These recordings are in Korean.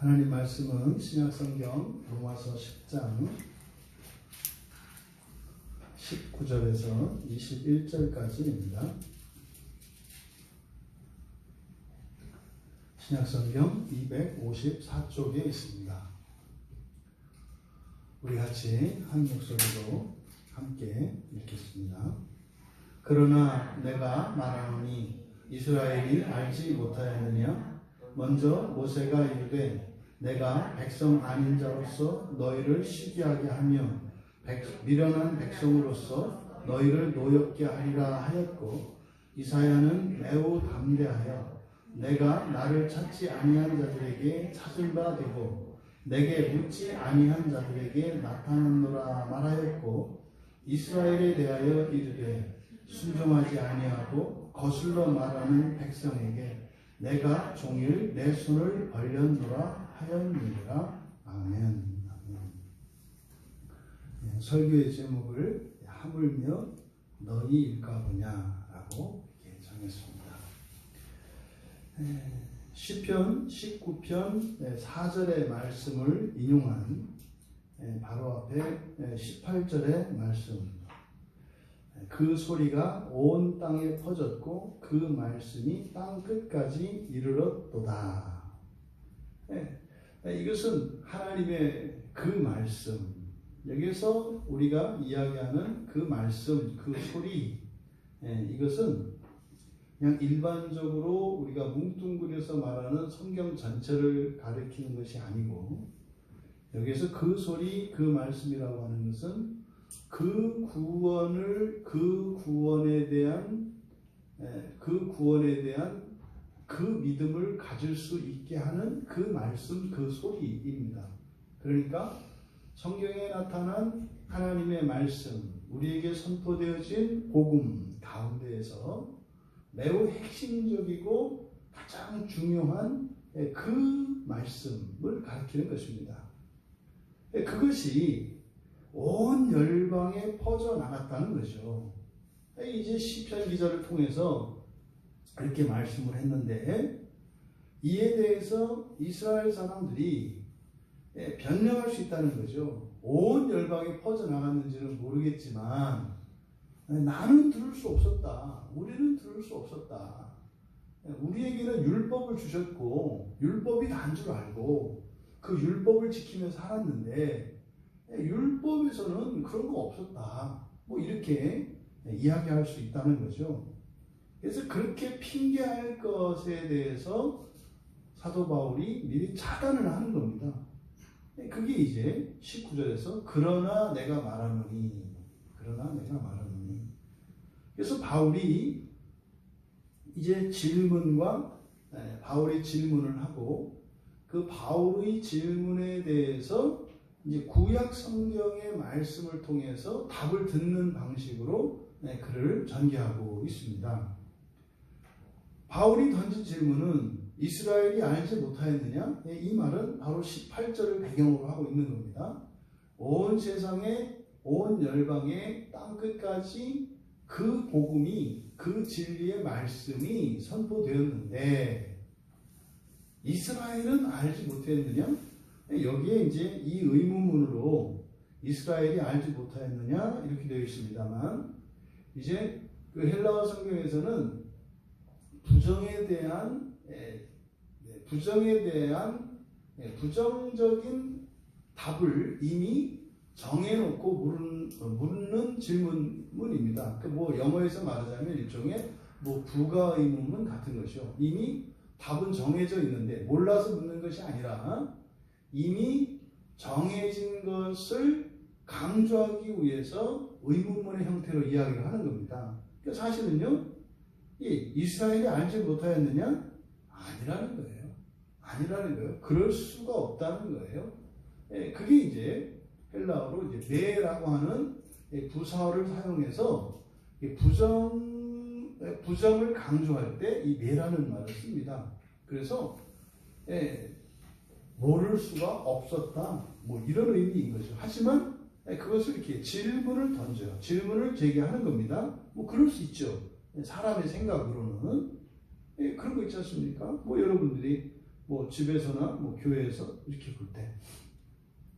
하나님 말씀은 신약성경 로마서 10장 19절에서 21절까지입니다. 신약성경 254쪽에 있습니다. 우리 같이 한 목소리로 함께 읽겠습니다. 그러나 내가 말하노니 이스라엘이 알지 못하였느냐? 먼저 모세가 이르되 내가 백성 아닌 자로서 너희를 시기하게 하며 미련한 백성으로서 너희를 노엽게 하리라 하였고, 이사야는 매우 담대하여 내가 나를 찾지 아니한 자들에게 찾은 바 되고 내게 묻지 아니한 자들에게 나타났노라 말하였고, 이스라엘에 대하여 이르되 순종하지 아니하고 거슬러 말하는 백성에게 내가 종일 내 손을 벌렸노라 하였느니라. 아멘. 설교의 제목을 하물며 너희일까 보냐라고 정했습니다. 시편 19편 4절의 말씀을 인용한 바로 앞에 18절의 말씀, 그 소리가 온 땅에 퍼졌고 그 말씀이 땅 끝까지 이르렀도다. 이것은 하나님의 그 말씀, 여기서 우리가 이야기하는 그 말씀, 그 소리, 이것은 그냥 일반적으로 우리가 뭉뚱그려서 말하는 성경 전체를 가리키는 것이 아니고, 여기서 그 소리, 그 말씀이라고 하는 것은 그 구원에 대한 그 믿음을 가질 수 있게 하는 그 말씀, 그 소리입니다. 그러니까 성경에 나타난 하나님의 말씀, 우리에게 선포되어진 복음 가운데에서 매우 핵심적이고 가장 중요한 그 말씀을 가리키는 것입니다. 그것이 온 열방에 퍼져나갔다는 거죠. 이제 시편 기자를 통해서 이렇게 말씀을 했는데, 이에 대해서 이스라엘 사람들이 변명할 수 있다는 거죠. 온 열방에 퍼져나갔는지는 모르겠지만 나는 들을 수 없었다. 우리는 들을 수 없었다. 우리에게는 율법을 주셨고 율법이 다인 줄 알고 그 율법을 지키며 살았는데 율법에서는 그런 거 없었다. 뭐 이렇게 이야기할 수 있다는 거죠. 그래서 그렇게 핑계할 것에 대해서 사도 바울이 미리 차단을 하는 겁니다. 그게 이제 19절에서 그러나 내가 말하노니. 그래서 바울이 이제 바울이 질문을 하고, 그 바울의 질문에 대해서 이제 구약 성경의 말씀을 통해서 답을 듣는 방식으로 글을 전개하고 있습니다. 바울이 던진 질문은 이스라엘이 알지 못하였느냐? 이 말은 바로 18절을 배경으로 하고 있는 겁니다. 온 세상에, 온 열방에 땅 끝까지 그 복음이, 그 진리의 말씀이 선포되었는데 이스라엘은 알지 못했느냐? 여기에 이제 이 의문문으로 이스라엘이 알지 못하였느냐 이렇게 되어 있습니다만, 이제 그 헬라어 성경에서는 부정에 대한 부정적인 답을 이미 정해놓고 묻는 질문문입니다. 뭐 영어에서 말하자면 일종의 부가 의문문 같은 것이요. 이미 답은 정해져 있는데 몰라서 묻는 것이 아니라 이미 정해진 것을 강조하기 위해서 의문문의 형태로 이야기를 하는 겁니다. 그러니까 사실은요, 이스라엘이 알지 못하였느냐? 아니라는 거예요. 그럴 수가 없다는 거예요. 그게 이제 헬라어로 이제 네라고 하는 부사어를 사용해서 부정을 강조할 때 이 네라는 말을 씁니다. 그래서 모를 수가 없었다, 뭐 이런 의미인 거죠. 하지만 그것을 이렇게 질문을 던져요. 질문을 제기하는 겁니다. 뭐 그럴 수 있죠. 사람의 생각으로는 그런 거 있지 않습니까? 뭐 여러분들이 뭐 집에서나 뭐 교회에서 이렇게 볼 때,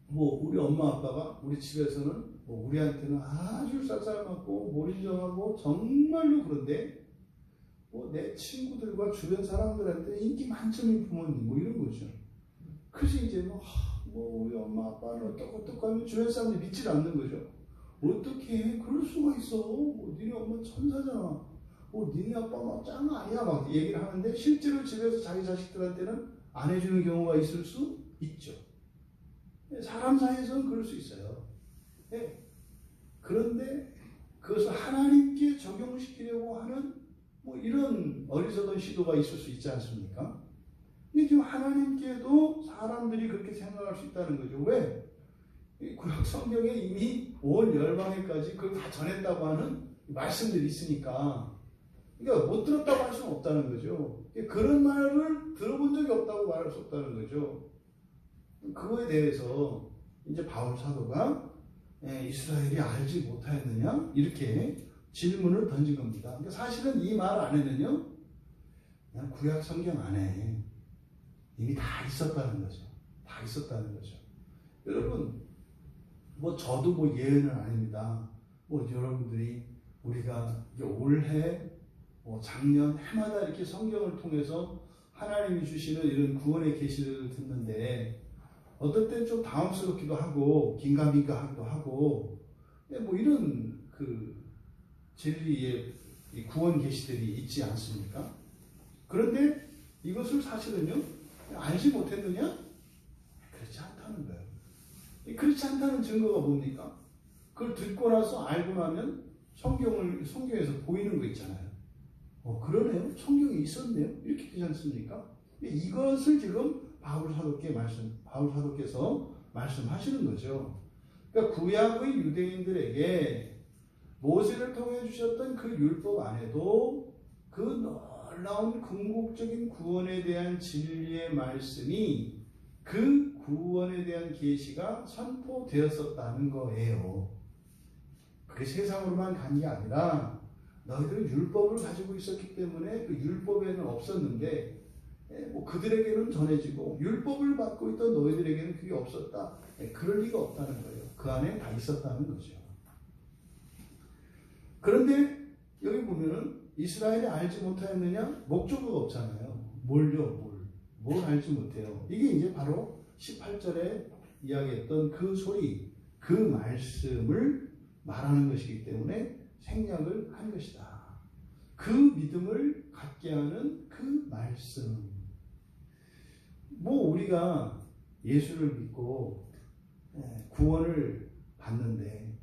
뭐 우리 엄마 아빠가 우리 집에서는 뭐 우리한테는 아주 쌀쌀맞고 몰인정하고 정말로 그런데 뭐 내 친구들과 주변 사람들한테 인기 만점인 부모님 뭐 이런 거죠. 그래서 이제 뭐 우리 엄마 아빠는 어떡 하면 주변 사람들이 믿질 않는 거죠. 어떻게 그럴 수가 있어? 뭐 니네 엄마 천사잖아. 니네 아빠 막 짱 아니야 막 얘기를 하는데 실제로 집에서 자기 자식들한테는 안 해주는 경우가 있을 수 있죠. 사람 사이에서는 그럴 수 있어요. 네. 그런데 그것을 하나님께 적용시키려고 하는 뭐 이런 어리석은 시도가 있을 수 있지 않습니까? 근데 지금 하나님께도 사람들이 그렇게 생각할 수 있다는 거죠. 왜? 구약 성경에 이미 온 열방에까지 그걸 다 전했다고 하는 말씀들이 있으니까, 그러니까 못 들었다고 할 수는 없다는 거죠. 그런 말을 들어본 적이 없다고 말할 수 없다는 거죠. 그거에 대해서 이제 바울 사도가 이스라엘이 알지 못하였느냐 이렇게 질문을 던진 겁니다. 그러니까 사실은 이 말 안에는요, 그냥 구약 성경 안에 이미 다 있었다는 거죠. 다 있었다는 거죠. 여러분, 뭐 저도 뭐 예언은 아닙니다. 뭐 여러분들이 우리가 올해 뭐 작년 해마다 이렇게 성경을 통해서 하나님이 주시는 이런 구원의 계시를 듣는데 어떨 땐 좀 당황스럽기도 하고 긴가민가 하기도 하고 뭐 이런 그 진리의 구원 계시들이 있지 않습니까? 그런데 이것을 사실은요 알지 못했느냐? 그렇지 않다는 거예요. 그렇지 않다는 증거가 뭡니까? 그걸 듣고 나서 알고 나면 성경에서 보이는 거 있잖아요. 그러네요. 성경에 있었네요. 이렇게 되지 않습니까? 이것을 지금 바울 사도께서 말씀하시는 거죠. 그러니까 구약의 유대인들에게 모세를 통해 주셨던 그 율법 안에도 그 놀라운 궁극적인 구원에 대한 진리의 말씀이 그 구원에 대한 계시가 선포되었었다는 거예요. 그게 세상으로만 간 게 아니라 너희들은 율법을 가지고 있었기 때문에 그 율법에는 없었는데 뭐 그들에게는 전해지고 율법을 받고 있던 너희들에게는 그게 없었다. 그럴 리가 없다는 거예요. 그 안에 다 있었다는 거죠. 그런데 여기 보면은 이스라엘이 알지 못하였느냐? 목적어가 없잖아요. 뭘 알지 못해요. 이게 이제 바로 18절에 이야기했던 그 소리, 그 말씀을 말하는 것이기 때문에 생략을 한 것이다. 그 믿음을 갖게 하는 그 말씀. 뭐 우리가 예수를 믿고 구원을 받는데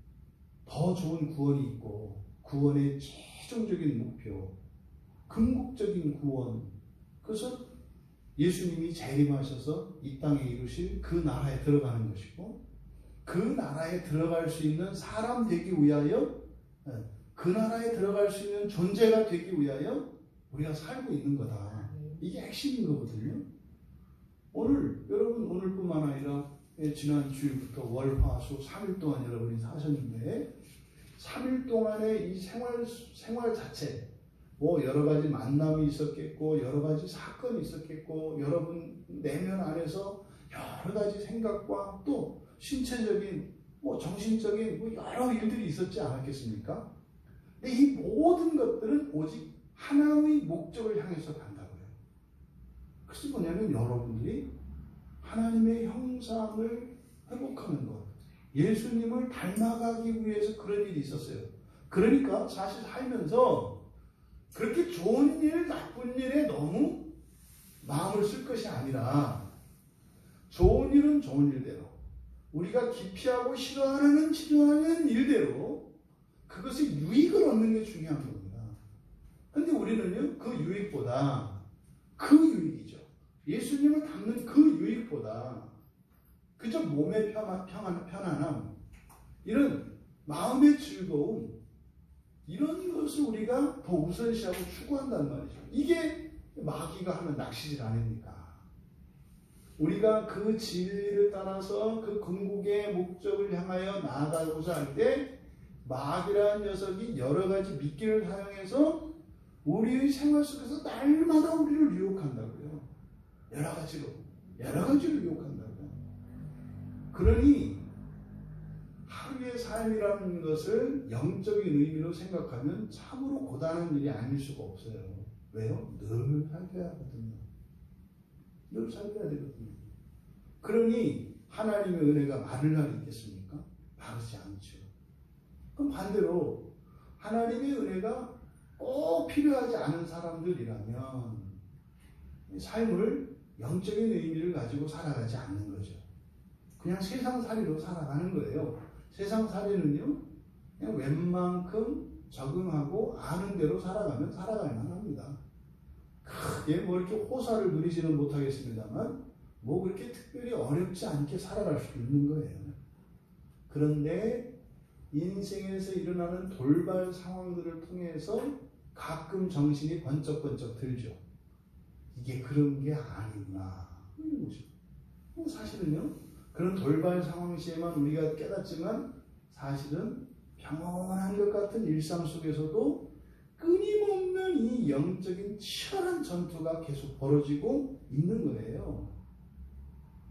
더 좋은 구원이 있고 구원의 최종적인 목표, 궁극적인 구원, 그것은 예수님이 재림하셔서 이 땅에 이루실 그 나라에 들어가는 것이고 그 나라에 들어갈 수 있는 사람 되기 위하여 그 나라에 들어갈 수 있는 존재가 되기 위하여 우리가 살고 있는 거다. 이게 핵심인 거거든요. 여러분 오늘뿐만 아니라 지난 주일부터 월, 화, 수 3일 동안 여러분이 사셨는데 3일 동안의 이 생활 자체, 뭐 여러 가지 만남이 있었겠고 여러 가지 사건이 있었겠고 여러분 내면 안에서 여러 가지 생각과 또 신체적인 뭐 정신적인 뭐 여러 일들이 있었지 않았겠습니까? 근데 이 모든 것들은 오직 하나의 목적을 향해서 간다고요. 그것이 뭐냐면 여러분들이 하나님의 형상을 회복하는 것, 예수님을 닮아가기 위해서 그런 일이 있었어요. 그러니까 사실 살면서 그렇게 좋은 일, 나쁜 일에 너무 마음을 쓸 것이 아니라 좋은 일은 좋은 일대로, 우리가 기피하고 싫어하는 일대로 그것의 유익을 얻는 게 중요한 겁니다. 그런데 우리는요, 그 유익보다 그 유익이죠. 예수님을 닮는 그 유익보다 그저 몸의 편안함, 이런 마음의 즐거움, 이런 것을 우리가 더 우선시하고 추구한단 말이죠. 이게 마귀가 하는 낚시질 아닙니까? 우리가 그 진리를 따라서 그 궁극의 목적을 향하여 나아가고자 할 때 마귀라는 녀석이 여러 가지 미끼를 사용해서 우리의 생활 속에서 날마다 우리를 유혹한다고요. 여러 가지로 유혹한다고요. 그러니 하루의 삶이라는 것을 영적인 의미로 생각하면 참으로 고단한 일이 아닐 수가 없어요. 왜요? 늘 살펴야 하거든요. 늘 살펴야 되거든요. 그러니 하나님의 은혜가 마를 날이 있겠습니까? 마르지 않죠. 그럼 반대로 하나님의 은혜가 꼭 필요하지 않은 사람들이라면 삶을 영적인 의미를 가지고 살아가지 않는 거죠. 그냥 세상살이로 살아가는 거예요. 세상살이는요, 그냥 웬만큼 적응하고 아는 대로 살아가면 살아갈만 합니다. 크게 뭐 이렇게 호사를 누리지는 못하겠습니다만 뭐 그렇게 특별히 어렵지 않게 살아갈 수 있는 거예요. 그런데 인생에서 일어나는 돌발 상황들을 통해서 가끔 정신이 번쩍번쩍 들죠. 이게 그런 게 아니구나. 이런 거죠. 사실은요, 그런 돌발 상황 시에만 우리가 깨닫지만 사실은 평온한 것 같은 일상 속에서도 끊임없는 이 영적인 치열한 전투가 계속 벌어지고 있는 거예요.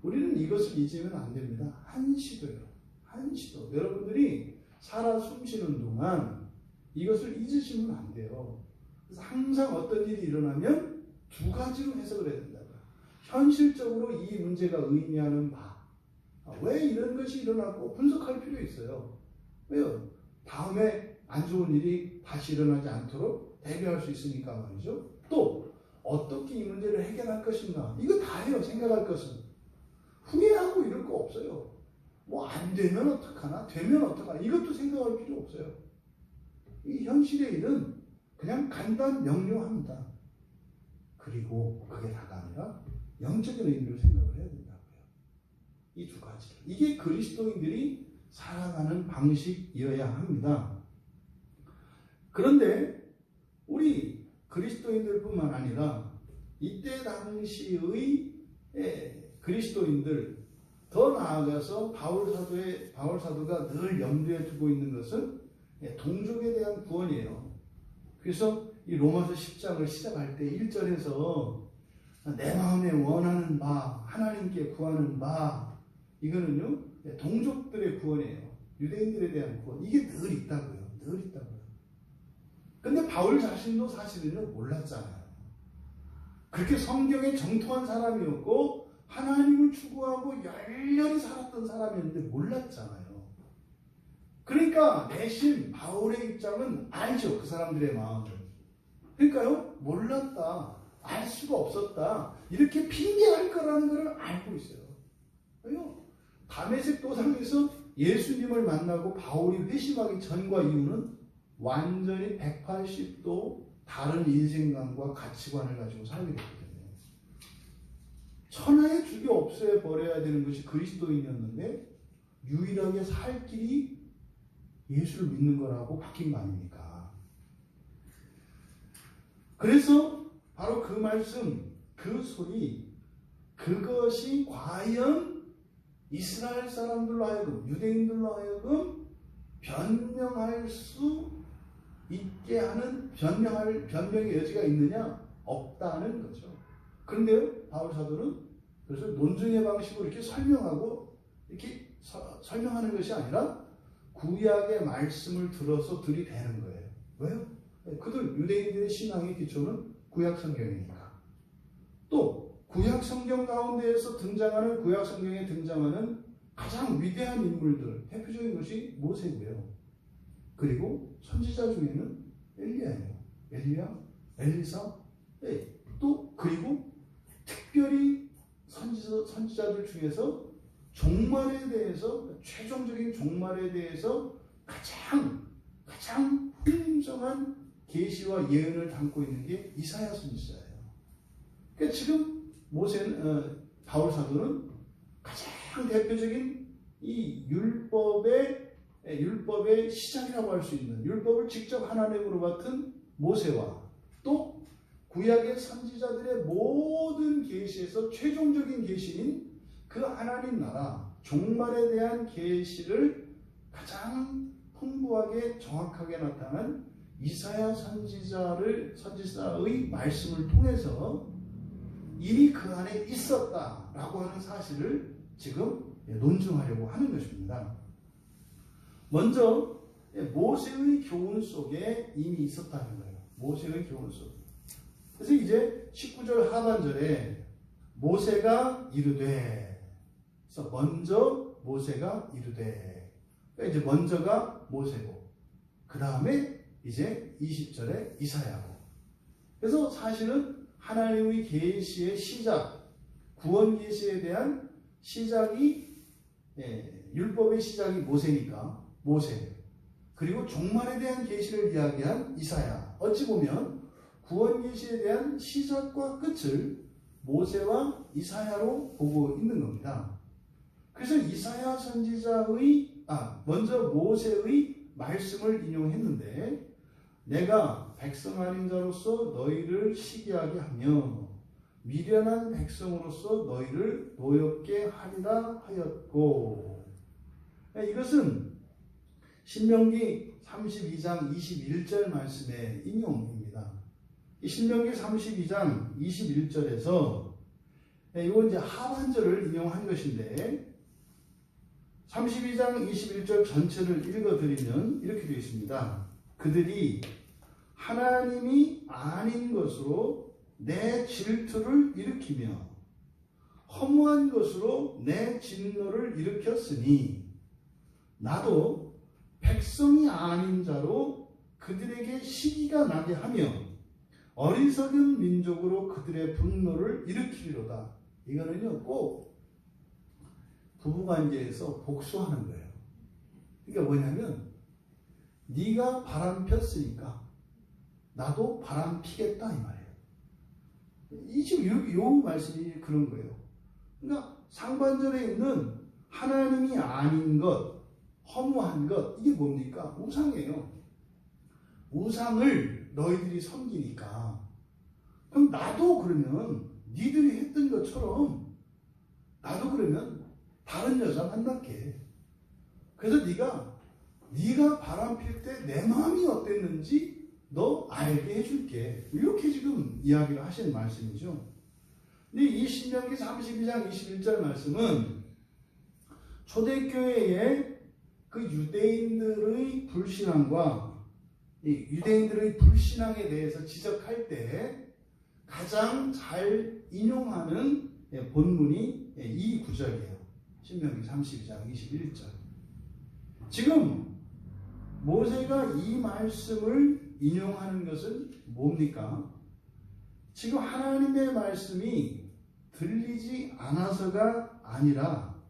우리는 이것을 잊으면 안 됩니다. 한시도요. 한시도. 여러분들이 살아 숨쉬는 동안 이것을 잊으시면 안 돼요. 그래서 항상 어떤 일이 일어나면 두 가지로 해석을 해야 된다고요. 현실적으로 이 문제가 의미하는 바. 왜 이런 것이 일어났고 분석할 필요 있어요. 왜요? 다음에 안 좋은 일이 다시 일어나지 않도록 대비할 수 있으니까 말이죠. 또 어떻게 이 문제를 해결할 것인가. 이거 다예요. 생각할 것은. 후회하고 이럴 거 없어요. 뭐 안 되면 어떡하나? 되면 어떡하나? 이것도 생각할 필요 없어요. 이 현실의 일은 그냥 간단 명료합니다. 그리고 그게 다가 아니라 영적인 의미로 생각을 해야 된다고요. 이 두 가지. 이게 그리스도인들이 살아가는 방식이어야 합니다. 그런데 우리 그리스도인들뿐만 아니라 이때 당시의 그리스도인들, 더 나아가서 바울 사도가 늘 염두에 두고 있는 것은 동족에 대한 구원이에요. 그래서 이 로마서 10장을 시작할 때 1절에서 내 마음에 원하는 바, 하나님께 구하는 바, 이거는요, 동족들의 구원이에요. 유대인들에 대한 구원. 이게 늘 있다고요. 늘 있다고요. 근데 바울 자신도 사실은요, 몰랐잖아요. 그렇게 성경에 정통한 사람이었고, 하나님을 추구하고 열렬히 살았던 사람이었는데 몰랐잖아요. 그러니까 내심 바울의 입장은 알죠. 그 사람들의 마음을. 그러니까요, 몰랐다. 알 수가 없었다. 이렇게 핑계할 거라는 걸 알고 있어요. 왜요? 다메섹 도상에서 예수님을 만나고 바울이 회심하기 전과 이후는 완전히 180도 다른 인생관과 가치관을 가지고 살게 됐거든요. 천하의 죽이 없애 버려야 되는 것이 그리스도인이었는데 유일하게 살 길이 예수를 믿는 거라고 바뀐 거 아닙니까? 그래서 바로 그 말씀, 그 소리, 그것이 과연 이스라엘 사람들로 하여금, 유대인들로 하여금 변명할 수 있게 하는 변명의 여지가 있느냐? 없다는 거죠. 그런데요, 바울 사도는 그래서 논증의 방식으로 이렇게 설명하고 이렇게 설명하는 것이 아니라 구약의 말씀을 들어서 들이대는 거예요. 왜요? 그들 유대인들의 신앙의 기초는 구약 성경이니까. 또 구약 성경 가운데에서 등장하는 구약 성경에 등장하는 가장 위대한 인물들, 대표적인 것이 모세고요. 그리고 선지자 중에는 엘리야예요. 엘리야, 엘리사, 또 그리고 특별히 선지자들 중에서 종말에 대해서, 최종적인 종말에 대해서 가장 풍성한 계시와 예언을 담고 있는 게 이사야 선지자예요. 그러니까 지금 바울 사도는 가장 대표적인 이 율법의 시작이라고 할 수 있는, 율법을 직접 하나님으로 맡은 모세와 또 구약의 선지자들의 모든 계시에서 최종적인 계시인 그 하나님 나라 종말에 대한 계시를 가장 풍부하게 정확하게 나타난 이사야 선지자의 말씀을 통해서 이미 그 안에 있었다라고 하는 사실을 지금 논증하려고 하는 것입니다. 먼저 모세의 교훈 속에 이미 있었다는 거예요. 모세의 교훈 속에. 그래서 이제 19절 하반절에 모세가 이르되, 그래서 먼저 모세가 이르되, 그러니까 이제 먼저가 모세고 그 다음에 이제 20절에 이사야고. 그래서 사실은 하나님의 계시의 시작, 구원 계시에 대한 시작이 율법의 시작이 모세니까 모세, 그리고 종말에 대한 계시를 이야기한 이사야. 어찌 보면 구원 계시에 대한 시작과 끝을 모세와 이사야로 보고 있는 겁니다. 그래서 이사야 선지자의 먼저 모세의 말씀을 인용했는데, 내가 백성 아닌 자로서 너희를 시기하게 하며 미련한 백성으로서 너희를 노엽게 하리라 하였고, 이것은 신명기 32장 21절 말씀의 인용입니다. 이 신명기 32장 21절에서 이건 이제 하반절을 인용한 것인데, 32장 21절 전체를 읽어드리면 이렇게 되어 있습니다. 그들이 하나님이 아닌 것으로 내 질투를 일으키며 허무한 것으로 내 진노를 일으켰으니 나도 백성이 아닌 자로 그들에게 시기가 나게 하며 어리석은 민족으로 그들의 분노를 일으키리로다. 이거는요 꼭 부부관계에서 복수하는 거예요. 그러니까 뭐냐면 네가 바람 폈으니까 나도 바람 피겠다 이 말이에요. 이 지금 요 말씀이 그런 거예요. 그러니까 상반절에 있는 하나님이 아닌 것, 허무한 것, 이게 뭡니까? 우상이에요. 우상을 너희들이 섬기니까 그럼 나도 그러면 니들이 했던 것처럼 나도 그러면 다른 여자 만날게. 그래서 네가 바람 필 때 내 마음이 어땠는지 너 알게 해줄게. 이렇게 지금 이야기를 하시는 말씀이죠. 근데 이 신명기 32장 21절 말씀은 초대교회의 그 유대인들의 불신앙과 이 유대인들의 불신앙에 대해서 지적할 때 가장 잘 인용하는 본문이 이 구절이에요. 신명기 32장 21절. 지금 모세가 이 말씀을 인용하는 것은 뭡니까? 지금 하나님의 말씀이 들리지 않아서가 아니라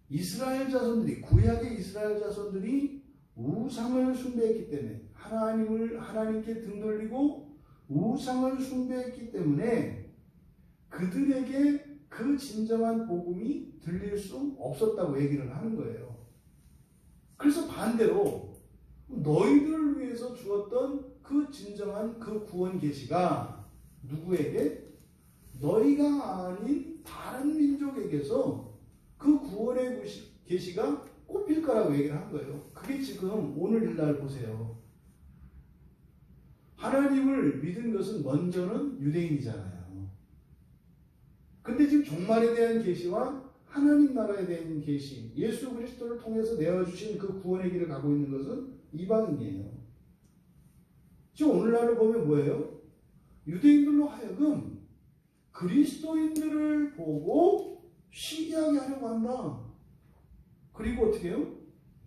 이스라엘 자손들이, 구약의 이스라엘 자손들이 우상을 숭배했기 때문에, 하나님께 등 돌리고 우상을 숭배했기 때문에 그들에게 그 진정한 복음이 들릴 수 없었다고 얘기를 하는 거예요. 그래서 반대로 너희들을 위해서 주었던 그 진정한 그 구원 계시가 누구에게? 너희가 아닌 다른 민족에게서 그 구원의 계시가 꼽힐 거라고 얘기를 한 거예요. 그게 지금 오늘날 보세요. 하나님을 믿은 것은 먼저는 유대인이잖아요. 근데 지금 종말에 대한 계시와 하나님 나라에 대한 계시, 예수 그리스도를 통해서 내어주신 그 구원의 길을 가고 있는 것은 이방인이에요. 지금 오늘날을 보면 뭐예요? 유대인들로 하여금 그리스도인들을 보고 시기하게 하려고 한다. 그리고 어떻게 해요?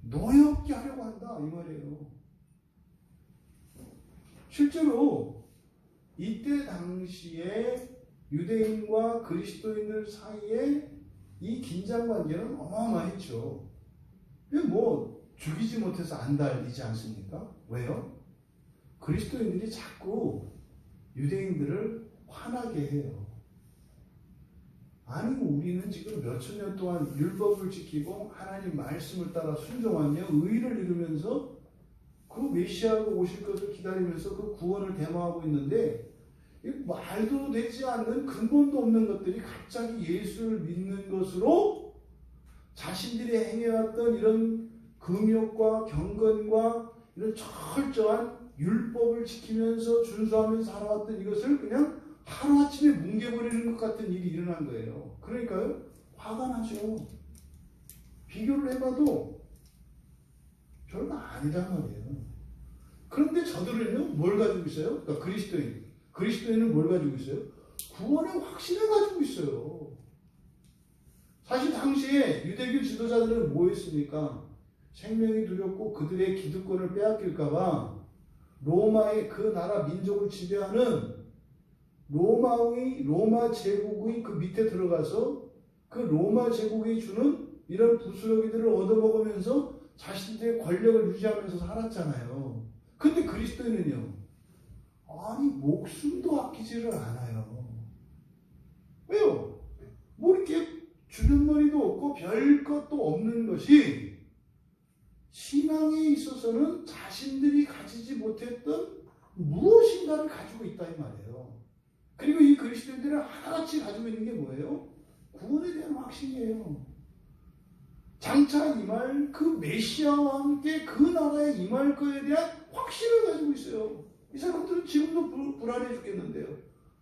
노엽게 하려고 한다 이 말이에요. 실제로 이때 당시에 유대인과 그리스도인들 사이에 이 긴장관계는 어마어마했죠. 뭐 죽이지 못해서 안달이지 않습니까? 왜요? 그리스도인들이 자꾸 유대인들을 화나게 해요. 아니 우리는 지금 몇천 년 동안 율법을 지키고 하나님 말씀을 따라 순종하며 의를 이루면서 그 메시아가 오실 것을 기다리면서 그 구원을 대모하고 있는데 말도 되지 않는 근본도 없는 것들이 갑자기 예수를 믿는 것으로 자신들이 행해왔던 이런 금욕과 경건과 이런 철저한 율법을 지키면서 준수하면서 살아왔던 이것을 그냥 하루아침에 뭉개버리는 것 같은 일이 일어난 거예요. 그러니까요, 화가 나죠. 비교를 해봐도 별거 아니란 말이에요. 그런데 저들은요, 뭘 가지고 있어요? 그러니까 그리스도인은 뭘 가지고 있어요? 구원의 확신을 가지고 있어요. 사실 당시에 유대교 지도자들은 뭐 했습니까? 생명이 두렵고 그들의 기득권을 빼앗길까봐 로마의 그 나라 민족을 지배하는 로마 제국의 그 밑에 들어가서 그 로마 제국이 주는 이런 부스러기들을 얻어먹으면서 자신들의 권력을 유지하면서 살았잖아요. 근데 그리스도인은요, 아니 목숨도 아끼지를 않아요. 왜요? 뭐 이렇게 주변머리도 없고 별 것도 없는 것이 신앙에 있어서는 자신들이 가지지 못했던 무엇인가를 가지고 있다 이 말이에요. 그리고 이 그리스도인들은 하나같이 가지고 있는 게 뭐예요? 구원에 대한 확신이에요. 장차 임할 그 메시아와 함께 그 나라에 임할 거에 대한 확신을 가지고 있어요. 이 사람들은 지금도 불안해 죽겠는데요.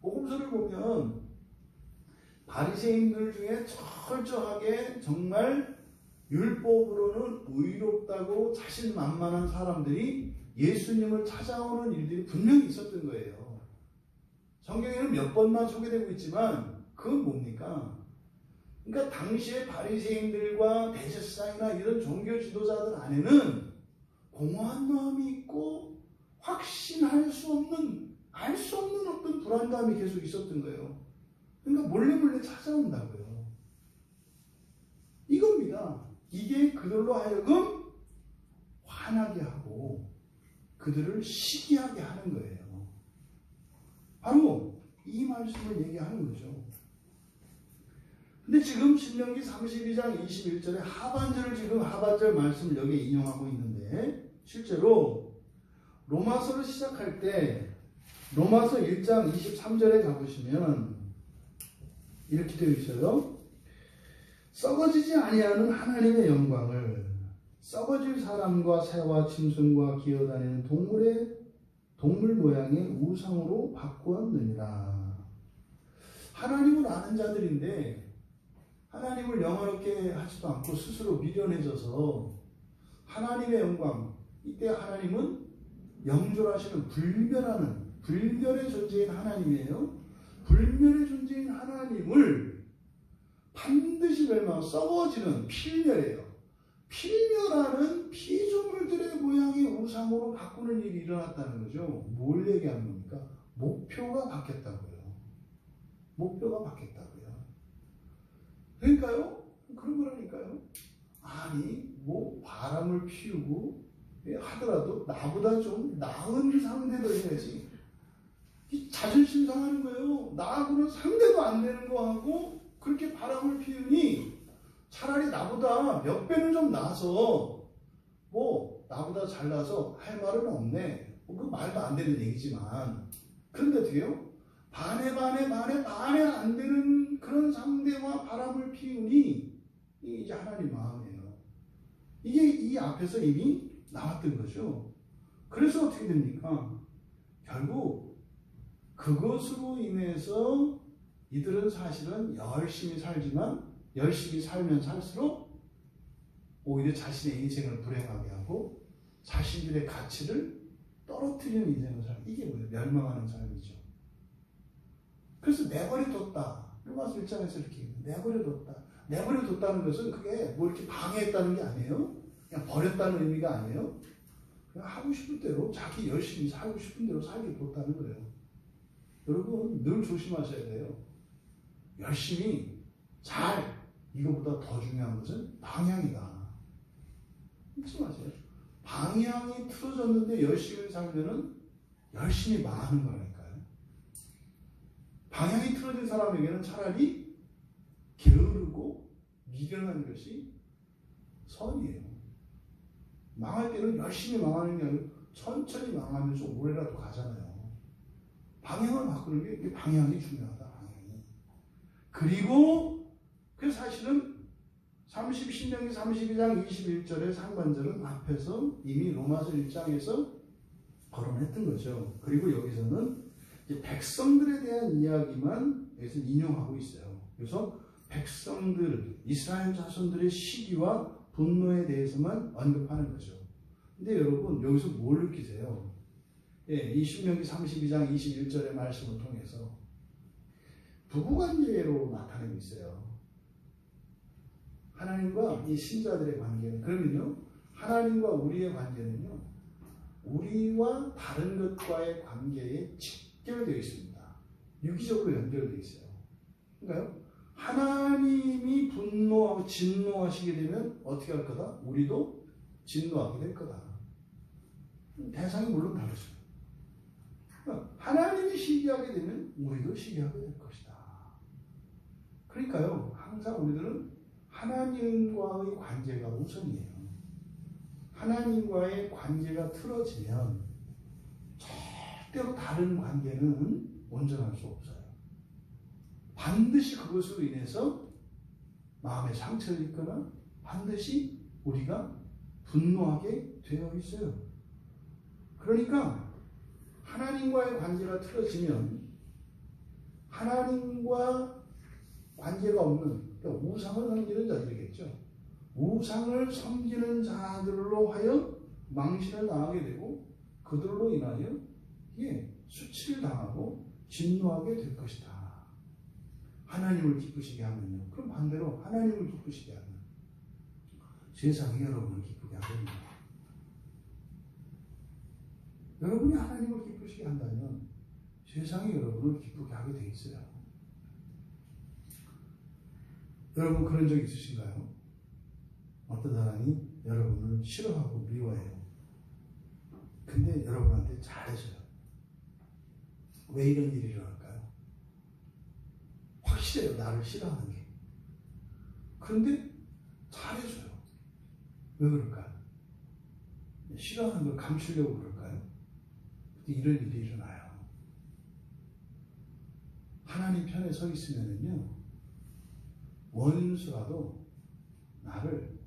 복음서를 보면 바리새인들 중에 철저하게 정말 율법으로는 의롭다고 자신만만한 사람들이 예수님을 찾아오는 일들이 분명히 있었던 거예요. 성경에는 몇 번만 소개되고 있지만 그건 뭡니까? 그러니까 당시에 바리새인들과 대제사장이나 이런 종교 지도자들 안에는 공허한 마음이 있고 확신할 수 없는, 알 수 없는 어떤 불안감이 계속 있었던 거예요. 그러니까 몰래 찾아온다고요. 이겁니다. 이게 그들로 하여금 화나게 하고 그들을 시기하게 하는 거예요. 바로 이 말씀을 얘기하는 거죠. 근데 지금 신명기 32장 21절의 하반절을 지금 하반절 말씀을 여기에 인용하고 있는데, 실제로 로마서를 시작할 때 로마서 1장 23절에 가보시면 이렇게 되어 있어요. 썩어지지 아니하는 하나님의 영광을 썩어질 사람과 새와 짐승과 기어다니는 동물 모양의 우상으로 바꾸었느니라. 하나님을 아는 자들인데 하나님을 영화롭게 하지도 않고 스스로 미련해져서 하나님의 영광, 이때 하나님은 영존하시는 불멸의 존재인 하나님이에요. 불멸의 존재인 하나님을 반드시 썩어지는 필멸이에요. 필멸하는 피조물들의 모양의 우상으로 바꾸는 일이 일어났다는 거죠. 뭘 얘기하는 겁니까? 목표가 바뀌었다고요. 목표가 바뀌었다고요. 그러니까요, 그런 거라니까요. 아니, 뭐 바람을 피우고 하더라도 나보다 좀 나은 상대도 해야지. 자존심 상하는 거예요. 나하고는 상대도 안 되는 거하고 그렇게 바람을 피우니 차라리 나보다 몇 배는 좀 나서 뭐 나보다 잘나서 할 말은 없네. 뭐 그 말도 안 되는 얘기지만, 그런데 어떻게 해요? 반에 안 되는 그런 상대와 바람을 피우니 이게 하나님 마음이에요. 이게 이 앞에서 이미 나왔던 거죠. 그래서 어떻게 됩니까? 결국 그것으로 인해서 이들은 사실은 열심히 살지만 열심히 살면 살수록 오히려 자신의 인생을 불행하게 하고 자신들의 가치를 떨어뜨리는 인생을 살고, 이게 뭐예요? 멸망하는 삶이죠. 그래서 내버려뒀다. 로마서 1장에서 이렇게 내버려뒀다. 내버려뒀다는 것은 그게 뭐 이렇게 방해했다는 게 아니에요. 그냥 버렸다는 의미가 아니에요. 그냥 하고 싶은 대로 자기 열심히 살고 싶은 대로 살게 뒀다는 거예요. 여러분 늘 조심하셔야 돼요. 열심히 이거보다 더 중요한 것은 방향이다. 잊지 마세요. 방향이 틀어졌는데 열심히 살면은 열심히 망하는 거라니까요. 방향이 틀어진 사람에게는 차라리 게으르고 미련한 것이 선이에요. 망할 때는 열심히 망하는 게 아니고 천천히 망하면서 오래라도 가잖아요. 방향을 바꾸는 게 방향이 중요하다. 방향이. 그리고 그 사실은 신명기 32장 21절의 상반절은 앞에서 이미 로마서 1장에서 거론했던 거죠. 그리고 여기서는 이제 백성들에 대한 이야기만 여기서 인용하고 있어요. 그래서 백성들, 이스라엘 자손들의 시기와 분노에 대해서만 언급하는 거죠. 근데 여러분 여기서 뭘 느끼세요? 예, 이 신명기 32장 21절의 말씀을 통해서 부부관계로 나타내고 있어요. 하나님과 이 신자들의 관계는, 그러면요, 하나님과 우리의 관계는요, 우리와 다른 것과의 관계에 직결되어 있습니다. 유기적으로 연결되어 있어요. 그러니까요, 하나님이 분노하고 진노하시게 되면 어떻게 할 거다? 우리도 진노하게 될 거다. 대상이 물론 다르죠. 그러니까 하나님이 시기하게 되면 우리도 시기하게 될 것이다. 그러니까요, 항상 우리들은 하나님과의 관계가 우선이에요. 하나님과의 관계가 틀어지면 절대로 다른 관계는 온전할 수 없어요. 반드시 그것으로 인해서 마음의 상처를 입거나 반드시 우리가 분노하게 되어 있어요. 그러니까 하나님과의 관계가 틀어지면 하나님과 관계가 없는, 그러니까 우상을 섬기는 자들이겠죠. 우상을 섬기는 자들로 하여 망신을 당하게 되고 그들로 인하여 수치를 당하고 진노하게 될 것이다. 하나님을 기쁘시게 하면요. 그럼 반대로 하나님을 기쁘시게 하면 세상이 여러분을 기쁘게 하거든요. 여러분이 하나님을 기쁘시게 한다면 세상이 여러분을 기쁘게 하게 돼 있어요. 여러분 그런 적 있으신가요? 어떤 사람이 여러분을 싫어하고 미워해요. 근데 여러분한테 잘해줘요. 왜 이런 일이 일어날까요? 확실해요. 나를 싫어하는 게. 그런데 잘해줘요. 왜 그럴까요? 싫어하는 걸 감추려고 그럴까요? 근데 이런 일이 일어나요. 하나님 편에 서 있으면요, 원수라도 나를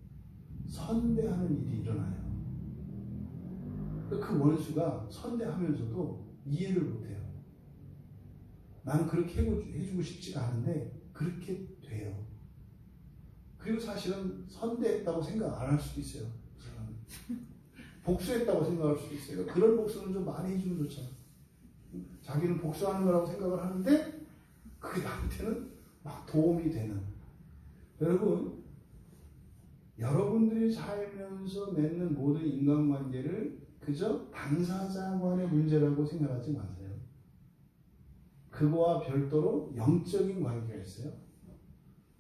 선대하는 일이 일어나요. 그 원수가 선대하면서도 이해를 못해요. 나는 그렇게 해주고 싶지가 않은데 그렇게 돼요. 그리고 사실은 선대했다고 생각 안 할 수도 있어요. 복수했다고 생각할 수도 있어요. 그런 복수는 좀 많이 해주면 좋잖아요. 자기는 복수하는 거라고 생각을 하는데 그게 나한테는 막 도움이 되는. 여러분, 여러분들이 살면서 맺는 모든 인간관계를 그저 당사자 간의 문제라고 생각하지 마세요. 그거와 별도로 영적인 관계가 있어요.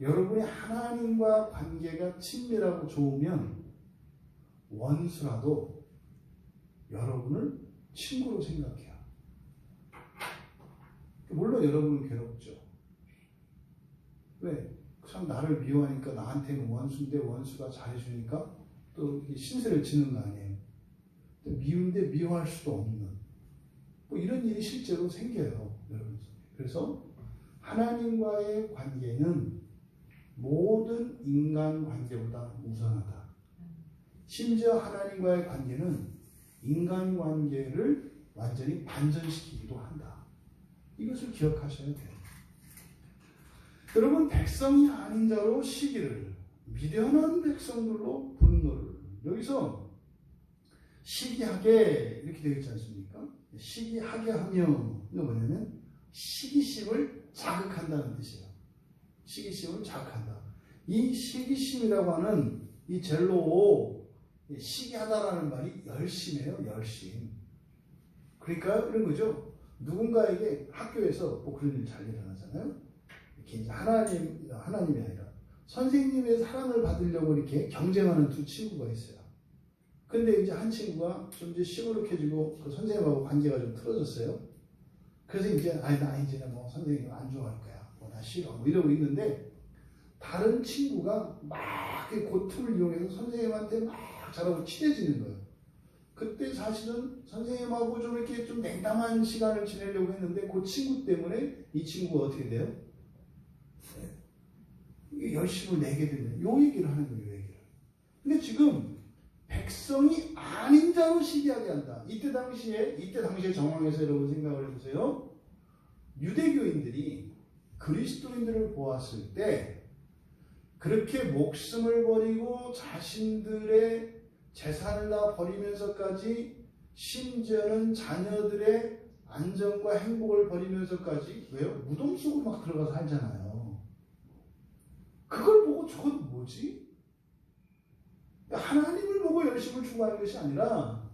여러분이 하나님과 관계가 친밀하고 좋으면 원수라도 여러분을 친구로 생각해요. 물론 여러분은 괴롭죠. 왜? 참 나를 미워하니까 나한테는 원수인데 원수가 잘해주니까 또 신세를 지는 거 아니에요. 미운데 미워할 수도 없는 뭐 이런 일이 실제로 생겨요. 여러분. 그래서 하나님과의 관계는 모든 인간 관계보다 우선하다. 심지어 하나님과의 관계는 인간 관계를 완전히 반전시키기도 한다. 이것을 기억하셔야 돼요. 여러분, 백성이 아닌 자로 시기를, 미련한 백성들로 분노를. 여기서 시기하게 이렇게 되어 있지 않습니까? 시기하게 하며, 이거 뭐냐면 시기심을 자극한다는 뜻이에요. 시기심을 자극한다. 이 시기심이라고 하는 이 젤로, 시기하다라는 말이 열심이에요. 열심. 그러니까 이런 거죠. 누군가에게 학교에서 뭐 그런 일이 잘 일어나잖아요. 이렇게 이제 하나님이 아니라 선생님의 사랑을 받으려고 이렇게 경쟁하는 두 친구가 있어요. 근데 이제 한 친구가 좀 이제 시무룩해지고 그 선생님하고 관계가 좀 틀어졌어요. 그래서 이제 나 이제는 뭐 선생님 안 좋아할 거야. 뭐 나 싫어. 뭐 이러고 있는데 다른 친구가 막 그 틈을 이용해서 선생님한테 막 잘하고 친해지는 거예요. 그때 사실은 선생님하고 좀 이렇게 좀 냉담한 시간을 지내려고 했는데 그 친구 때문에 이 친구가 어떻게 돼요? 열심을 내게 되는 요 얘기를 하는 거예요. 요 얘기를. 근데 지금 백성이 아닌 자로 시기하게 한다. 이때 당시의 정황에서 여러분 생각을 해보세요. 유대교인들이 그리스도인들을 보았을 때 그렇게 목숨을 버리고 자신들의 재산을 다 버리면서까지 심지어는 자녀들의 안전과 행복을 버리면서까지 왜요? 무덤 속으로 막 들어가서 살잖아요. 그걸 보고 저건 뭐지? 하나님을 보고 열심을 추구하는 것이 아니라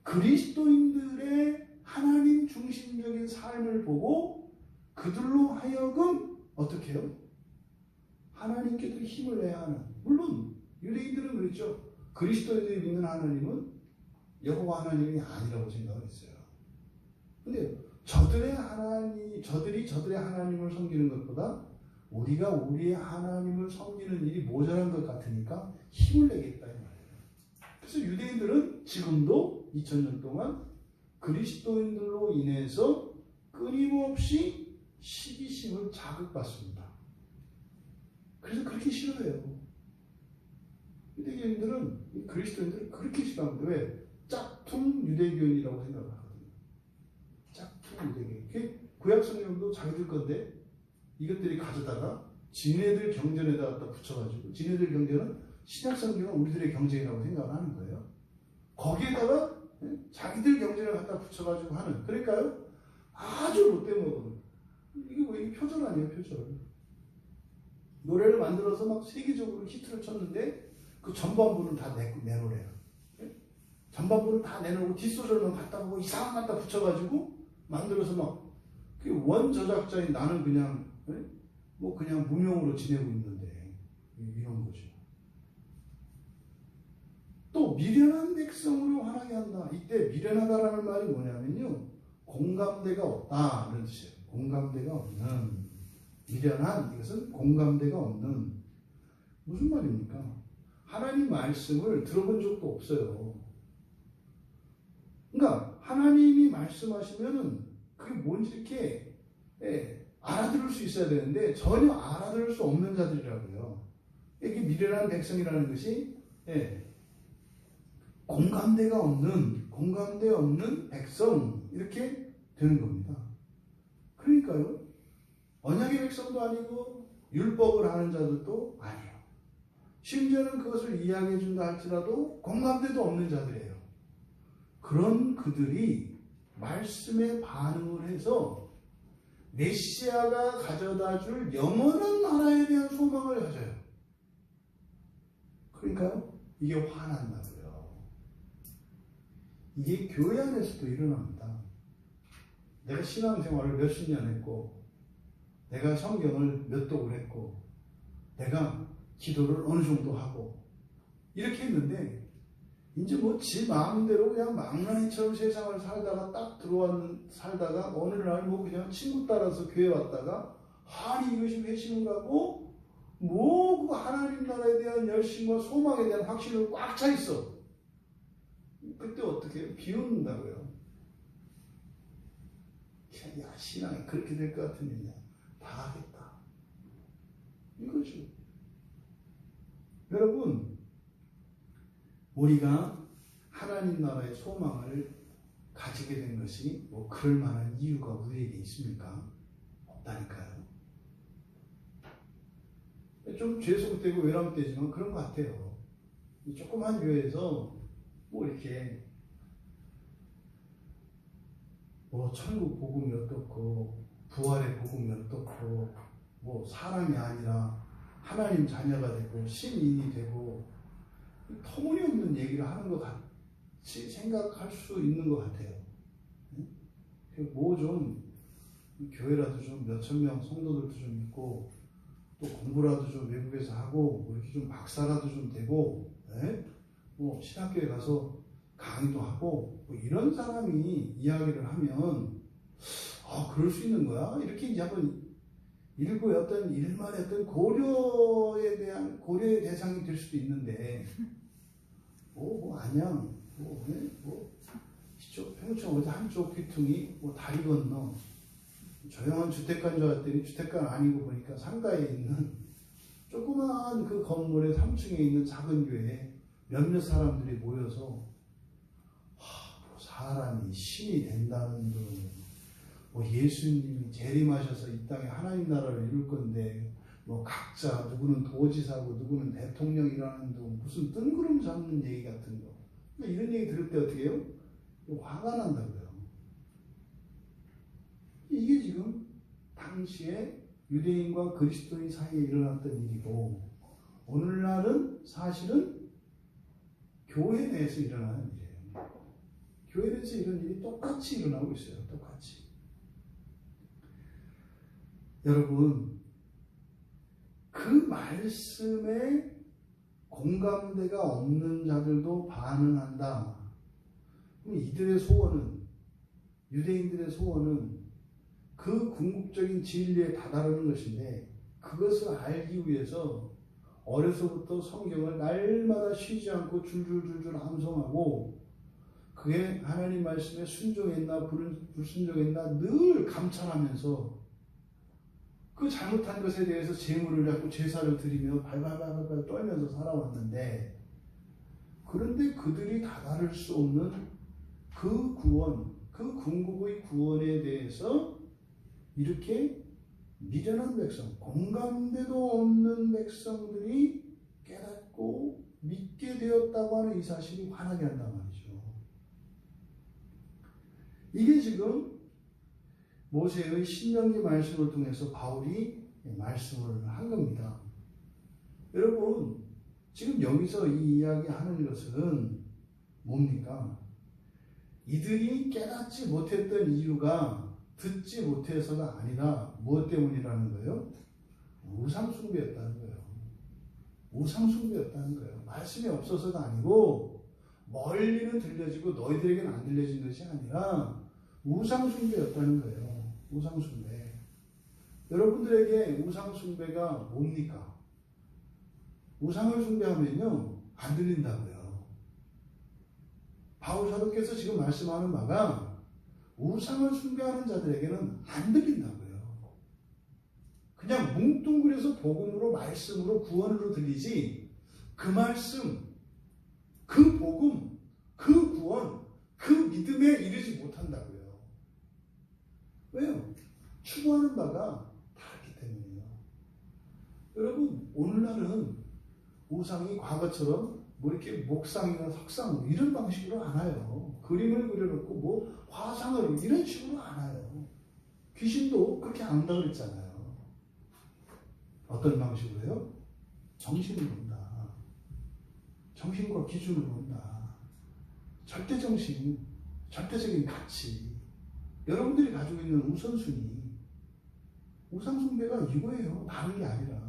그리스도인들의 하나님 중심적인 삶을 보고 그들로 하여금 어떻게 해요? 하나님께도 힘을 내야 하는. 물론 유대인들은 그랬죠. 그리스도인들이 믿는 하나님은 여호와 하나님이 아니라고 생각을 했어요. 근데 저들이 저들의 하나님을 섬기는 것보다 우리가 우리의 하나님을 섬기는 일이 모자란 것 같으니까 힘을 내겠다 이 말이에요. 그래서 유대인들은 지금도 2000년 동안 그리스도인들로 인해서 끊임없이 시기심을 자극받습니다. 그래서 그렇게 싫어해요. 유대교인들은 그리스도인들을 그렇게 싫어합니다. 왜? 짝퉁 유대교인이라고 생각하거든요. 짝퉁 유대교인. 그게 구약 성경도 자기들 건데 이것들이 가져다가 지네들 경전에다 갖다 붙여가지고 지네들 경전은 신약 성경은 우리들의 경전이라고 생각을 하는 거예요. 거기에다가 자기들 경전을 갖다 붙여가지고 하는. 그러니까요 아주 롯데먹은 이게 뭐 이게 표절 아니에요 표절. 노래를 만들어서 막 세계적으로 히트를 쳤는데 그 전반부는 다 내노래요. 전반부는 다 내놓고 뒷소절만 갖다 보고 이상한 갖다 붙여가지고 만들어서 막 원 저작자인 나는 그냥 뭐 그냥 무명으로 지내고 있는데 이런 거죠. 또 미련한 백성으로 화나게 한다. 이때 미련하다라는 말이 뭐냐면요. 공감대가 없다 이런 뜻이에요. 공감대가 없는. 미련한 이것은 공감대가 없는. 무슨 말입니까? 하나님 말씀을 들어본 적도 없어요. 그러니까 하나님이 말씀하시면은 그게 뭔지 이렇게 알아들을 수 있어야 되는데 전혀 알아들을 수 없는 자들이라고요. 이게 미련한 백성이라는 것이 공감대 없는 백성 이렇게 되는 겁니다. 그러니까요. 언약의 백성도 아니고 율법을 하는 자들도 아니에요. 심지어는 그것을 이해하게 해준다 할지라도 공감대도 없는 자들이에요. 그런 그들이 말씀에 반응을 해서 메시아가 가져다 줄 영원한 나라에 대한 소망을 가져요. 그러니까요. 이게 화난다고요. 이게 교회 안에서도 일어납니다. 내가 신앙생활을 몇십 년 했고 내가 성경을 몇 독을 했고 내가 기도를 어느 정도 하고 이렇게 했는데 이제 뭐 지 마음대로 그냥 망나니처럼 세상을 살다가 어느 날 뭐 그냥 친구 따라서 교회 왔다가 아니 이것이 회심인가고 뭐 그 하나님 나라에 대한 열심과 소망에 대한 확신으로 꽉 차 있어. 그때 어떻게 해요? 비웃는다고요. 야 신앙이 그렇게 될 것 같으면 다 하겠다. 이거죠. 여러분 우리가 하나님 나라의 소망을 가지게 된 것이 뭐 그럴 만한 이유가 우리에게 있습니까? 없다니까요. 좀 죄수되고 외람되지만 그런 것 같아요. 조그만 교회에서 뭐 이렇게 뭐 천국 복음이 어떻고 부활의 복음이 어떻고 뭐 사람이 아니라 하나님 자녀가 되고 신인이 되고 터무니없는 얘기를 하는 것 같이 생각할 수 있는 것 같아요. 뭐 좀 교회라도 좀 몇천 명 성도들도 좀 있고 또 공부라도 좀 외국에서 하고 뭐 이렇게 좀 박사라도 좀 되고 뭐 신학교에 가서 강의도 하고 뭐 이런 사람이 이야기를 하면 그럴 수 있는 거야? 이렇게 이제 한번 일부의 어떤 일말의 어떤 고려의 대상이 될 수도 있는데 안양 이쪽 평촌 어디 한쪽 귀퉁이 다리 건너 조용한 주택가인 줄 알았더니 주택가는 아니고 보니까 상가에 있는 조그마한 그 건물의 3층에 있는 작은 교회에 몇몇 사람들이 모여서 사람이 신이 된다는 둥 뭐 예수님이 재림하셔서 이 땅에 하나님 나라를 이룰 건데 뭐 각자 누구는 도지사고 누구는 대통령이라는 둥 무슨 뜬구름 잡는 얘기 같은 거. 그러니까 이런 얘기 들을 때 어떻게 해요? 화가 난다고요. 이게 지금 당시에 유대인과 그리스도인 사이에 일어났던 일이고 오늘날은 사실은 교회 내에서 일어나는 일이에요. 교회 내에서 이런 일이 똑같이 일어나고 있어요. 똑같이. 여러분, 그 말씀에 공감대가 없는 자들도 반응한다. 그럼 이들의 소원은, 유대인들의 소원은 그 궁극적인 진리에 다다르는 것인데 그것을 알기 위해서 어려서부터 성경을 날마다 쉬지 않고 줄줄줄줄 암송하고 그게 하나님 말씀에 순종했나 불순종했나 늘 감찰하면서 그 잘못한 것에 대해서 재물을 잡고 제사를 드리며 발발발발 떨면서 살아왔는데 그런데 그들이 다다를 수 없는 그 구원, 그 궁극의 구원에 대해서 이렇게 미련한 백성, 공감대도 없는 백성들이 깨닫고 믿게 되었다고 하는 이 사실이 화나게 한단 말이죠. 이게 지금 모세의 신명기 말씀을 통해서 바울이 말씀을 한 겁니다. 여러분, 지금 여기서 이 이야기하는 것은 뭡니까? 이들이 깨닫지 못했던 이유가 듣지 못해서가 아니라 무엇 때문이라는 거예요? 우상숭배였다는 거예요. 우상숭배였다는 거예요. 말씀이 없어서가 아니고 멀리는 들려지고 너희들에게는 안 들려진 것이 아니라 우상숭배였다는 거예요. 우상숭배. 여러분들에게 우상숭배가 뭡니까? 우상을 숭배하면요 안 들린다고요. 바울 사도께서 지금 말씀하는 바가 우상을 숭배하는 자들에게는 안 들린다고요. 그냥 뭉뚱그려서 복음으로 말씀으로 구원으로 들리지 그 말씀, 그 복음, 그 구원, 그 믿음에 이르지 못한다고요. 왜요? 추구하는 바가 다르기 때문이에요. 여러분, 오늘날은 우상이 과거처럼 뭐 이렇게 목상이나 석상 이런 방식으로 안 와요. 그림을 그려놓고 뭐 화상을 이런 식으로 안 와요. 귀신도 그렇게 안 한다고 그랬잖아요. 어떤 방식으로 해요? 정신을 본다. 정신과 기준을 본다. 절대정신, 절대적인 가치. 여러분들이 가지고 있는 우선순위. 우상숭배가 이거예요. 다른 게 아니라.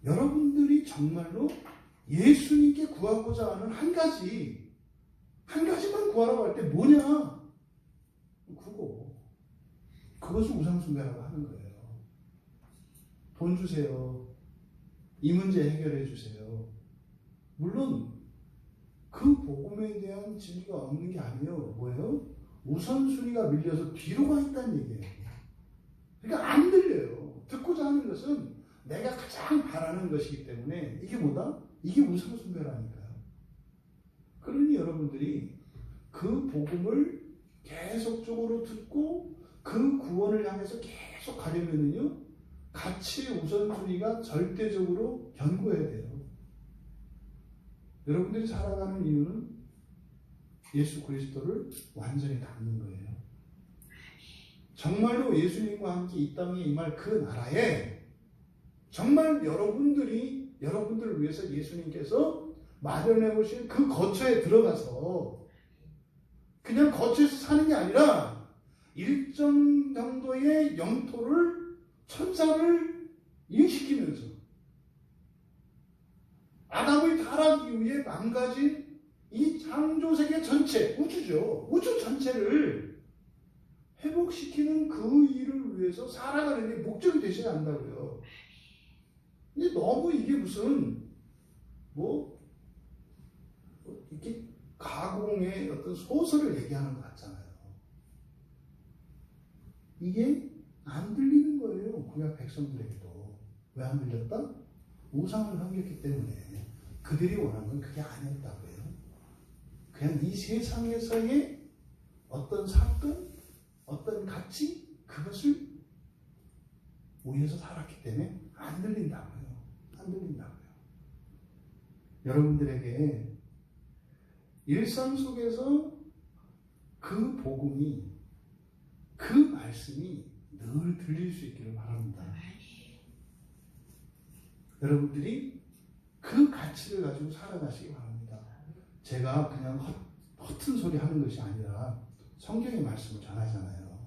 여러분들이 정말로 예수님께 구하고자 하는 한 가지만 구하라고 할 때 뭐냐? 그것을 우상숭배라고 하는 거예요. 돈 주세요. 이 문제 해결해 주세요. 물론 그 복음에 대한 진리가 없는 게 아니에요. 뭐예요? 우선순위가 밀려서 뒤로 가 있다는 얘기예요. 그러니까 안 들려요. 듣고자 하는 것은 내가 가장 바라는 것이기 때문에 이게 뭐다? 이게 우상숭배라니까요. 그러니 여러분들이 그 복음을 계속적으로 듣고 그 구원을 향해서 계속 가려면은요 가치의 우선순위가 절대적으로 견고해야 돼요. 여러분들이 살아가는 이유는 예수 그리스도를 완전히 닮는 거예요. 정말로 예수님과 함께 이 땅에 임할 그 나라에 정말 여러분들을 위해서 예수님께서 마련해 오신 그 거처에 들어가서 그냥 거처에서 사는 게 아니라 일정 정도의 영토를 천사를 일시키면서 아담의 타락 이후에 망가진 이 창조세계 전체, 우주죠. 우주 전체를 회복시키는 그 일을 위해서 살아가는 게 목적이 되셔야 한다고요. 근데 너무 이게 무슨 이렇게 가공의 어떤 소설을 얘기하는 것 같잖아요. 이게 안 들리는 거예요. 구약 백성들에게도. 왜 안 들렸다? 우상을 섬겼기 때문에 그들이 원한 건 그게 아니었다고요. 그냥 이 세상에서의 어떤 사건, 어떤 가치 그것을 위해서 살았기 때문에 안 들린다고요. 안 들린다고요. 여러분들에게 일상 속에서 그 복음이 그 말씀이 늘 들릴 수 있기를 바랍니다. 여러분들이 그 가치를 가지고 살아가시기 바랍니다. 제가 그냥 허튼 소리 하는 것이 아니라 성경의 말씀을 전하잖아요.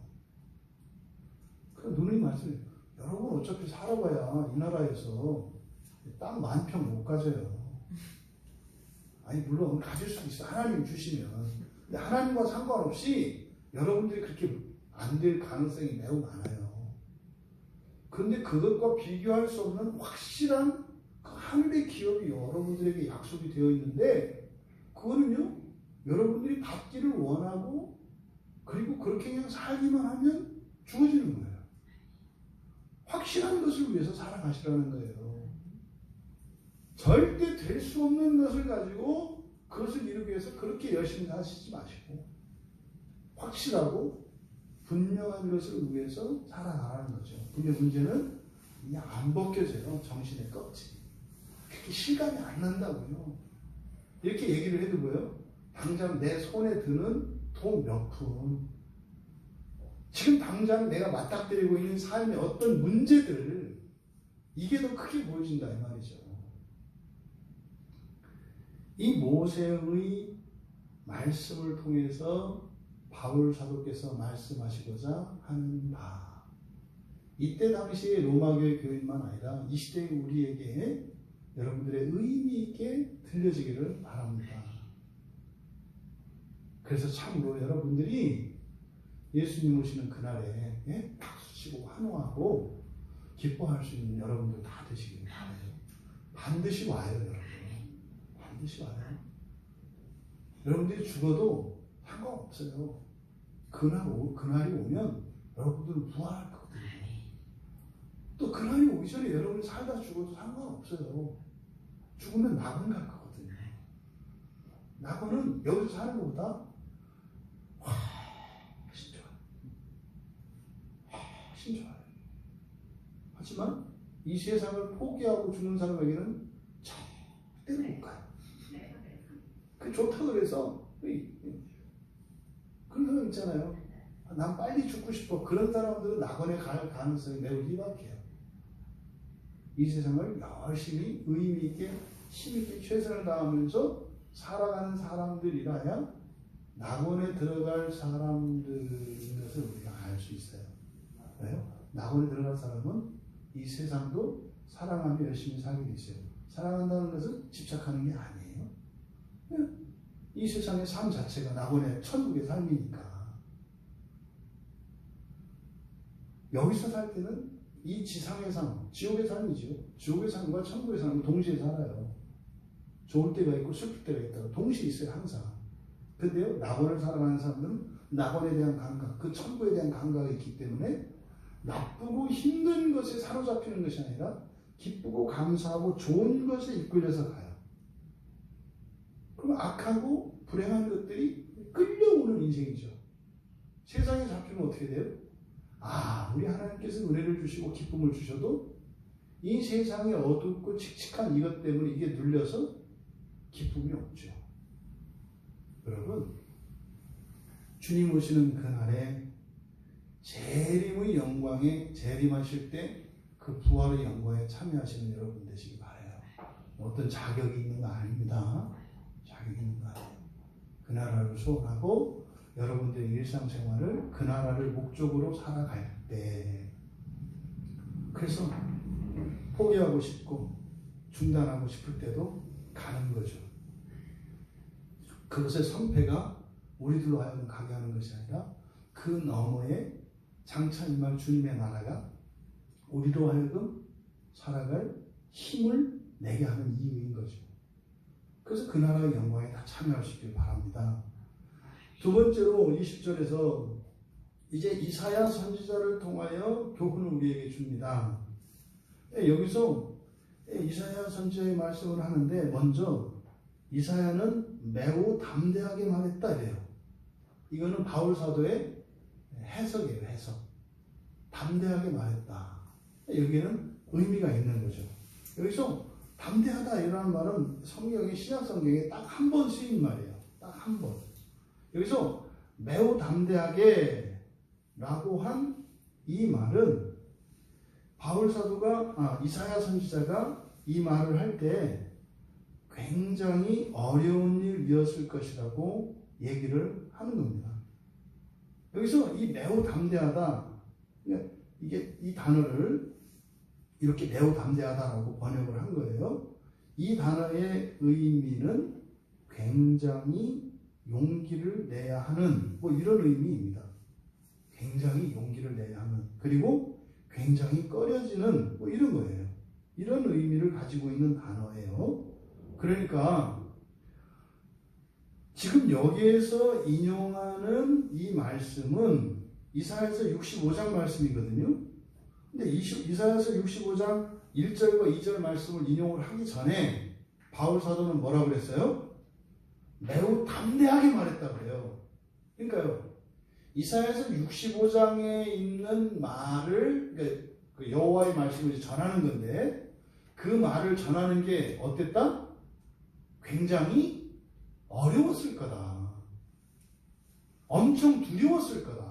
그 누누이 말씀, 여러분 어차피 살아봐야 이 나라에서 땅 10,000평 못 가져요. 아니 물론 가질 수 있어. 하나님 주시면. 근데 하나님과 상관없이 여러분들이 그렇게 안 될 가능성이 매우 많아요. 그런데 그것과 비교할 수 없는 확실한 그 하늘의 기업이 여러분들에게 약속이 되어 있는데 그거는요 여러분들이 받기를 원하고 그리고 그렇게 그냥 살기만 하면 주어지는 거예요. 확실한 것을 위해서 살아가시라는 거예요. 절대 될 수 없는 것을 가지고 그것을 이루기 위해서 그렇게 열심히 사시지 마시고 확실하고 분명한 것을 위해서 살아가라는 거죠. 근데 문제는 이게 안 벗겨져요. 정신의 껍질이. 그렇게 실감이 안 난다고요. 이렇게 얘기를 해도 뭐예요? 당장 내 손에 드는 돈 몇 푼, 지금 당장 내가 맞닥뜨리고 있는 삶의 어떤 문제들, 이게 더 크게 보여진다 이 말이죠. 이 모세의 말씀을 통해서 바울 사도께서 말씀하시고자 하는 바, 이때 당시에 로마교회 교인만 아니라 이 시대의 우리에게 여러분들의 의미 있게 들려지기를 바랍니다. 그래서 참으로 여러분들이 예수님 오시는 그날에 박수치고 환호하고 기뻐할 수 있는 여러분들 다 되시기를 바라요. 반드시 와요, 여러분. 반드시 와요. 여러분들이 죽어도 상관없어요. 그날이 오면 여러분들은 부활할 거거든요. 또 그날이 오기 전에 여러분이 살다 죽어도 상관없어요. 죽으면 낙원 갈 거거든요. 낙원은 여기서 사는 것보다 훨씬 좋아요. 훨씬 좋아요. 하지만 이 세상을 포기하고 죽는 사람에게는 절대로 못 가요. 그 좋다 그래서 그런 사람 있잖아요. 난 빨리 죽고 싶어. 그런 사람들은 낙원에 갈 가능성이 매우 희박해요. 이 세상을 열심히 의미 있게 힘 있게 최선을 다하면서 살아가는 사람들이라야 낙원에 들어갈 사람들인 것을 우리가 알 수 있어요. 왜요? 낙원에 들어갈 사람은 이 세상도 사랑하며 열심히 살게 되죠. 사랑한다는 것은 집착하는 게 아니에요. 이 세상의 삶 자체가 낙원의 천국의 삶이니까. 여기서 살 때는 이 지상의 삶, 지옥의 삶이죠. 지옥의 삶과 천국의 삶은 동시에 살아요. 좋을 때가 있고 슬플 때가 있다고 동시에 있어요, 항상. 근데요, 낙원을 살아가는 사람들은 낙원에 대한 감각, 그 천국에 대한 감각이 있기 때문에 나쁘고 힘든 것에 사로잡히는 것이 아니라 기쁘고 감사하고 좋은 것에 이끌려서 가요. 그럼 악하고 불행한 것들이 끌려오는 인생이죠. 세상에 잡히면 어떻게 돼요? 우리 하나님께서 은혜를 주시고 기쁨을 주셔도 이 세상에 어둡고 칙칙한 이것 때문에 이게 눌려서 기쁨이 없죠. 여러분, 주님 오시는 그날에 재림의 영광에 재림하실 때 그 부활의 영광에 참여하시는 여러분 되시기 바라요. 어떤 자격이 있는 거 아닙니다. 자격이 있는 거 아니에요. 그 나라를 소원하고 여러분들의 일상생활을 그 나라를 목적으로 살아갈 때, 그래서 포기하고 싶고 중단하고 싶을 때도 가는 거죠. 그것의 성패가 우리들로 하여금 가게 하는 것이 아니라 그 너머에 장차 임할 주님의 나라가 우리로 하여금 살아갈 힘을 내게 하는 이유인 거죠. 그래서 그 나라의 영광에 다 참여하시길 바랍니다. 두 번째로 20절에서 이제 이사야 선지자를 통하여 교훈을 우리에게 줍니다. 여기서 이사야 선지자의 말씀을 하는데 먼저 이사야는 매우 담대하게 말했다 이래요. 이거는 바울 사도의 해석이에요, 해석. 담대하게 말했다. 여기에는 의미가 있는 거죠. 여기서 담대하다 이라는 말은 성경에, 신약 성경에 딱 한 번 쓰인 말이에요. 딱 한 번. 여기서 매우 담대하게 라고 한 이 말은 바울 사도가, 이사야 선지자가 이 말을 할 때 굉장히 어려운 일이었을 것이라고 얘기를 하는 겁니다. 여기서 이 매우 담대하다, 이게 이 단어를 이렇게 매우 담대하다라고 번역을 한 거예요. 이 단어의 의미는 굉장히 용기를 내야 하는 뭐 이런 의미입니다. 굉장히 용기를 내야 하는, 그리고 굉장히 꺼려지는 뭐 이런 거예요. 이런 의미를 가지고 있는 단어예요. 그러니까 지금 여기에서 인용하는 이 말씀은 이사야서 65장 말씀이거든요. 근데 이사야서 65장 1절과 2절 말씀을 인용을 하기 전에 바울 사도는 뭐라고 그랬어요? 매우 담대하게 말했다고 그래요. 그러니까요, 이사야서 65장에 있는 말을, 그러니까 그 여호와의 말씀을 전하는 건데, 그 말을 전하는 게 어땠다? 굉장히 어려웠을 거다. 엄청 두려웠을 거다.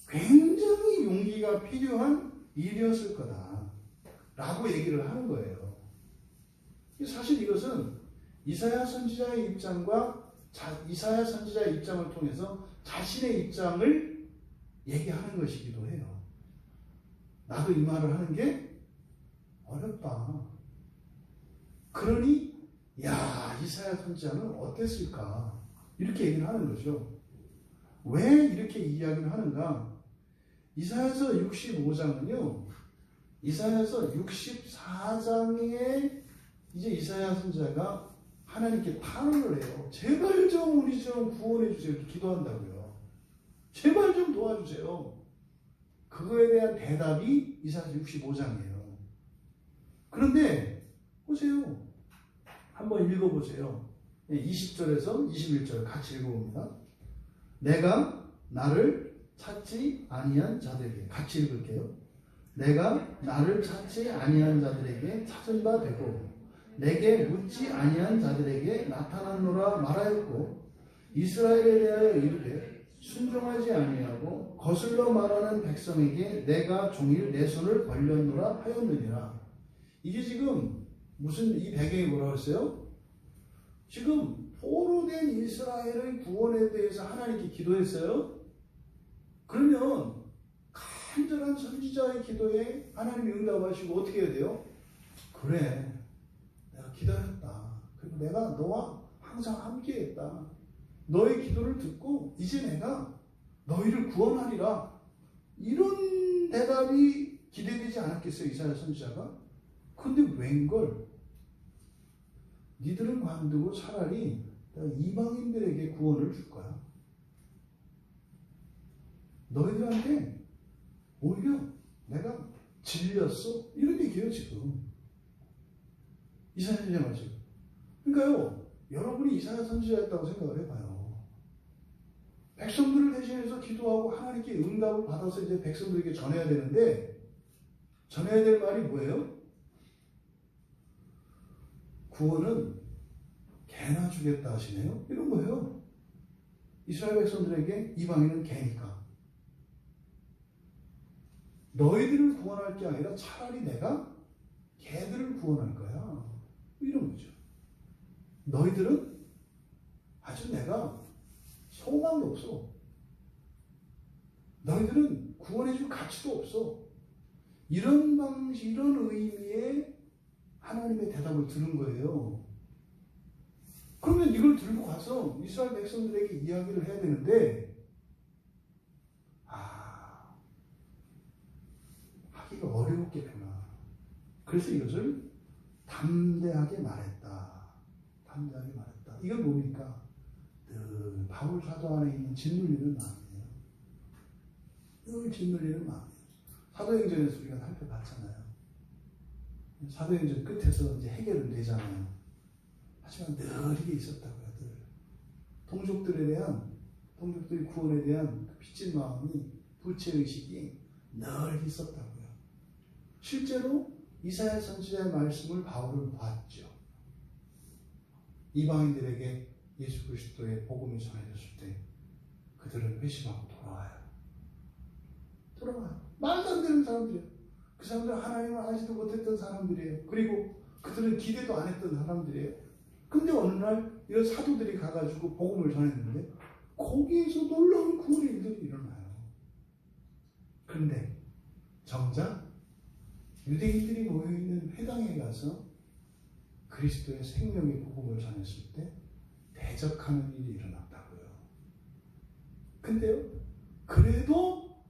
굉장히 용기가 필요한 일이었을 거다. 라고 얘기를 하는 거예요. 사실 이것은 이사야 선지자의 입장과 이사야 선지자의 입장을 통해서 자신의 입장을 얘기하는 것이기도 해요. 나도 이 말을 하는 게 어렵다. 그러니 이사야 선지자는 어땠을까? 이렇게 얘기를 하는 거죠. 왜 이렇게 이야기를 하는가? 이사야서 65장은요, 이사야서 64장에 이제 이사야 선지자가 하나님께 탄원을 해요. 제발 좀 우리 좀 구원해 주세요. 이렇게 기도한다고요. 제발 좀 도와주세요. 그거에 대한 대답이 이사야서 65장이에요. 그런데 보세요. 한번 읽어보세요. 20절에서 21절 같이 읽어봅니다. 내가 나를 찾지 아니한 자들에게, 같이 읽을게요. 내가 나를 찾지 아니한 자들에게 찾은 바 되고 내게 묻지 아니한 자들에게 나타났노라 말하였고, 이스라엘에 대하여 이르되 순종하지 아니하고 거슬러 말하는 백성에게 내가 종일 내 손을 벌렸노라 하였느니라. 이게 지금 무슨, 이 배경이 뭐라고 했어요? 지금 포로된 이스라엘의 구원에 대해서 하나님께 기도했어요. 그러면 간절한 선지자의 기도에 하나님이 응답하시고 어떻게 해야 돼요? 그래, 내가 기다렸다. 그리고 내가 너와 항상 함께했다. 너의 기도를 듣고 이제 내가 너희를 구원하리라. 이런 대답이 기대되지 않았겠어요, 이사야 선지자가? 근데 웬걸? 니들은 관두고 차라리 내가 이방인들에게 구원을 줄 거야. 너희들한테 오히려 내가 질렸어. 이런 얘기예요, 지금. 이사야 선지자가 지금. 그러니까요, 여러분이 이사야 선지자였다고 생각을 해봐요. 백성들을 대신해서 기도하고 하나님께 응답을 받아서 이제 백성들에게 전해야 되는데, 전해야 될 말이 뭐예요? 구원은 개나 주겠다 하시네요. 이런 거예요. 이스라엘 백성들에게 이방인은 개니까. 너희들을 구원할 게 아니라 차라리 내가 개들을 구원할 거야. 이런 거죠. 너희들은 아주 내가 소망이 없어. 너희들은 구원해줄 가치도 없어. 이런 방식, 이런 의미의 하나님의 대답을 들은 거예요. 그러면 이걸 들고 가서 이스라엘 백성들에게 이야기를 해야 되는데, 하기가 어려웠겠구나. 그래서 이것을 담대하게 말했다. 담대하게 말했다. 이건 뭡니까? 늘 바울 사도 안에 있는 짓눌리는 마음이에요. 늘 짓눌리는 마음이에요. 사도행전에서 우리가 살펴봤잖아요. 사도행전 끝에서 이제 해결은 되잖아요. 하지만 늘 이게 있었다고요. 늘 동족들에 대한 동족들의 구원에 대한 그 빚진 마음이, 부채의식이 늘 있었다고요. 실제로 이사야 선지자의 말씀을 바울은 봤죠. 이방인들에게 예수 그리스도의 복음이 전해졌을 때 그들은 회심하고 돌아와요. 말도 안 되는 사람들이에요. 그 사람들은 하나님을 알지도 못했던 사람들이에요. 그리고 그들은 기대도 안 했던 사람들이에요. 근데 어느 날 이런 사도들이 가가지고 복음을 전했는데 거기에서 놀라운 구원의 일들이 일어나요. 그런데 정작 유대인들이 모여있는 회당에 가서 그리스도의 생명의 복음을 전했을 때 대적하는 일이 일어났다고요. 근데요, 그래도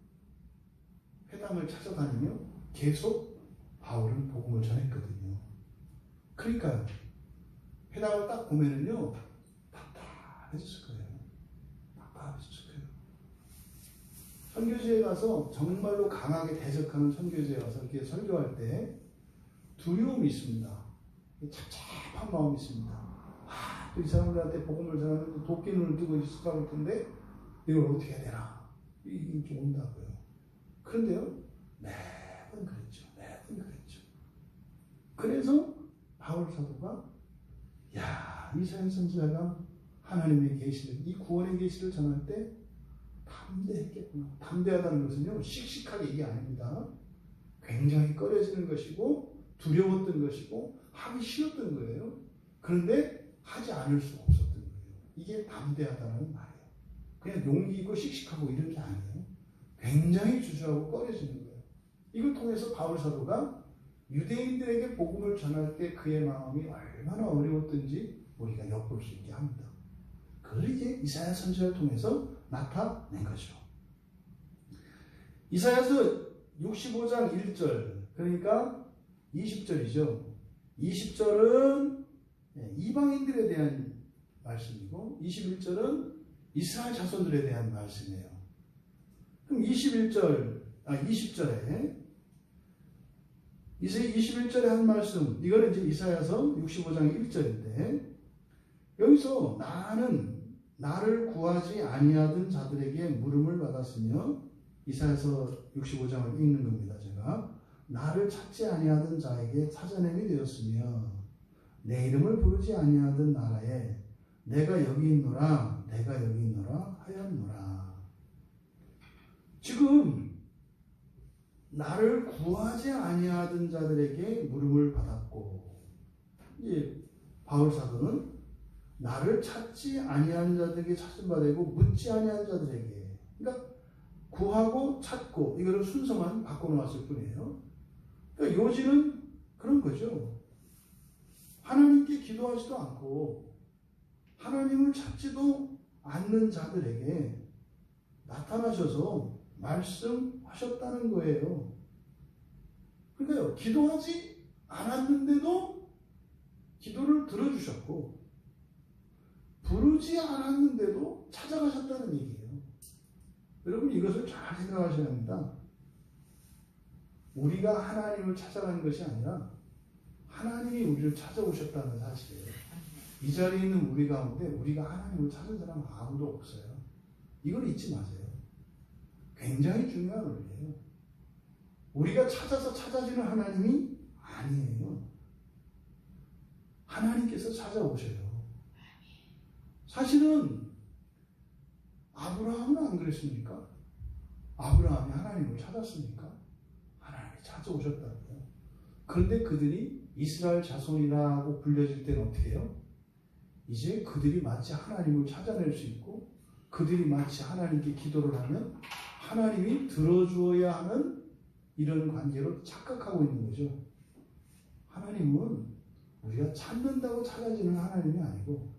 회당을 찾아다니며 계속 바울은 복음을 전했거든요. 그러니까요, 회당을 딱 보면은요, 답답해졌을 거예요. 선교지에 가서 정말로 강하게 대적하는 선교지에 가서 이렇게 설교할 때 두려움이 있습니다. 착잡한 마음이 있습니다. 또 이 사람들한테 복음을 전하는데 도끼 눈을 뜨고 있을 것 같은데 이걸 어떻게 해야 되나? 이게 좀 온다고요. 그런데요, 매번 그랬죠. 그래서 바울 사도가 이사야 선지자가 하나님의 계시를, 이 구원의 계시를 전할 때 담대했겠구나. 담대하다는 것은요, 씩씩하게 이게 아닙니다. 굉장히 꺼려지는 것이고 두려웠던 것이고 하기 싫었던 거예요. 그런데 하지 않을 수 없었던 거예요. 이게 담대하다는 말이에요. 그냥 용기 있고 씩씩하고 이런 게 아니에요. 굉장히 주저하고 꺼려지는 거예요. 이걸 통해서 바울 사도가 유대인들에게 복음을 전할 때 그의 마음이 얼마나 어려웠던지 우리가 엿볼 수 있게 합니다. 그걸 이제 이사야 선지자를 통해서 나타낸 거죠. 이사야서 65장 1절, 그러니까 20절이죠. 20절은 이방인들에 대한 말씀이고 21절은 이스라엘 자손들에 대한 말씀이에요. 그럼 20절에 21절에 한 말씀, 이거는 이제 이사야서 65장 1절인데, 여기서 나를 구하지 아니하던 자들에게 물음을 받았으며, 이사야서 65장을 읽는 겁니다. 제가 나를 찾지 아니하던 자에게 찾아냄이 되었으며, 내 이름을 부르지 아니하던 나라에 내가 여기 있노라 하였노라. 지금 나를 구하지 아니하던 자들에게 물음을 받았고, 이제 바울 사도는 나를 찾지 아니한 자들에게 찾음 받고 묻지 아니한 자들에게, 그러니까 구하고 찾고 이거를 순서만 바꿔놓았을 뿐이에요. 그러니까 요지는 그런 거죠. 하나님께 기도하지도 않고 하나님을 찾지도 않는 자들에게 나타나셔서 말씀하셨다는 거예요. 그러니까요, 기도하지 않았는데도 기도를 들어주셨고, 부르지 않았는데도 찾아가셨다는 얘기예요. 여러분, 이것을 잘 생각하셔야 합니다. 우리가 하나님을 찾아가는 것이 아니라 하나님이 우리를 찾아오셨다는 사실이에요. 이 자리에 있는 우리 가운데 우리가 하나님을 찾은 사람은 아무도 없어요. 이걸 잊지 마세요. 굉장히 중요한 원리예요. 우리가 찾아서 찾아지는 하나님이 아니에요. 하나님께서 찾아오셔요. 사실은 아브라함은 안 그랬습니까? 아브라함이 하나님을 찾았습니까? 하나님이 찾아오셨다고요. 그런데 그들이 이스라엘 자손이라고 불려질 때는 어떻게 해요? 이제 그들이 마치 하나님을 찾아낼 수 있고, 그들이 마치 하나님께 기도를 하면 하나님이 들어주어야 하는 이런 관계로 착각하고 있는 거죠. 하나님은 우리가 찾는다고 찾아지는 하나님이 아니고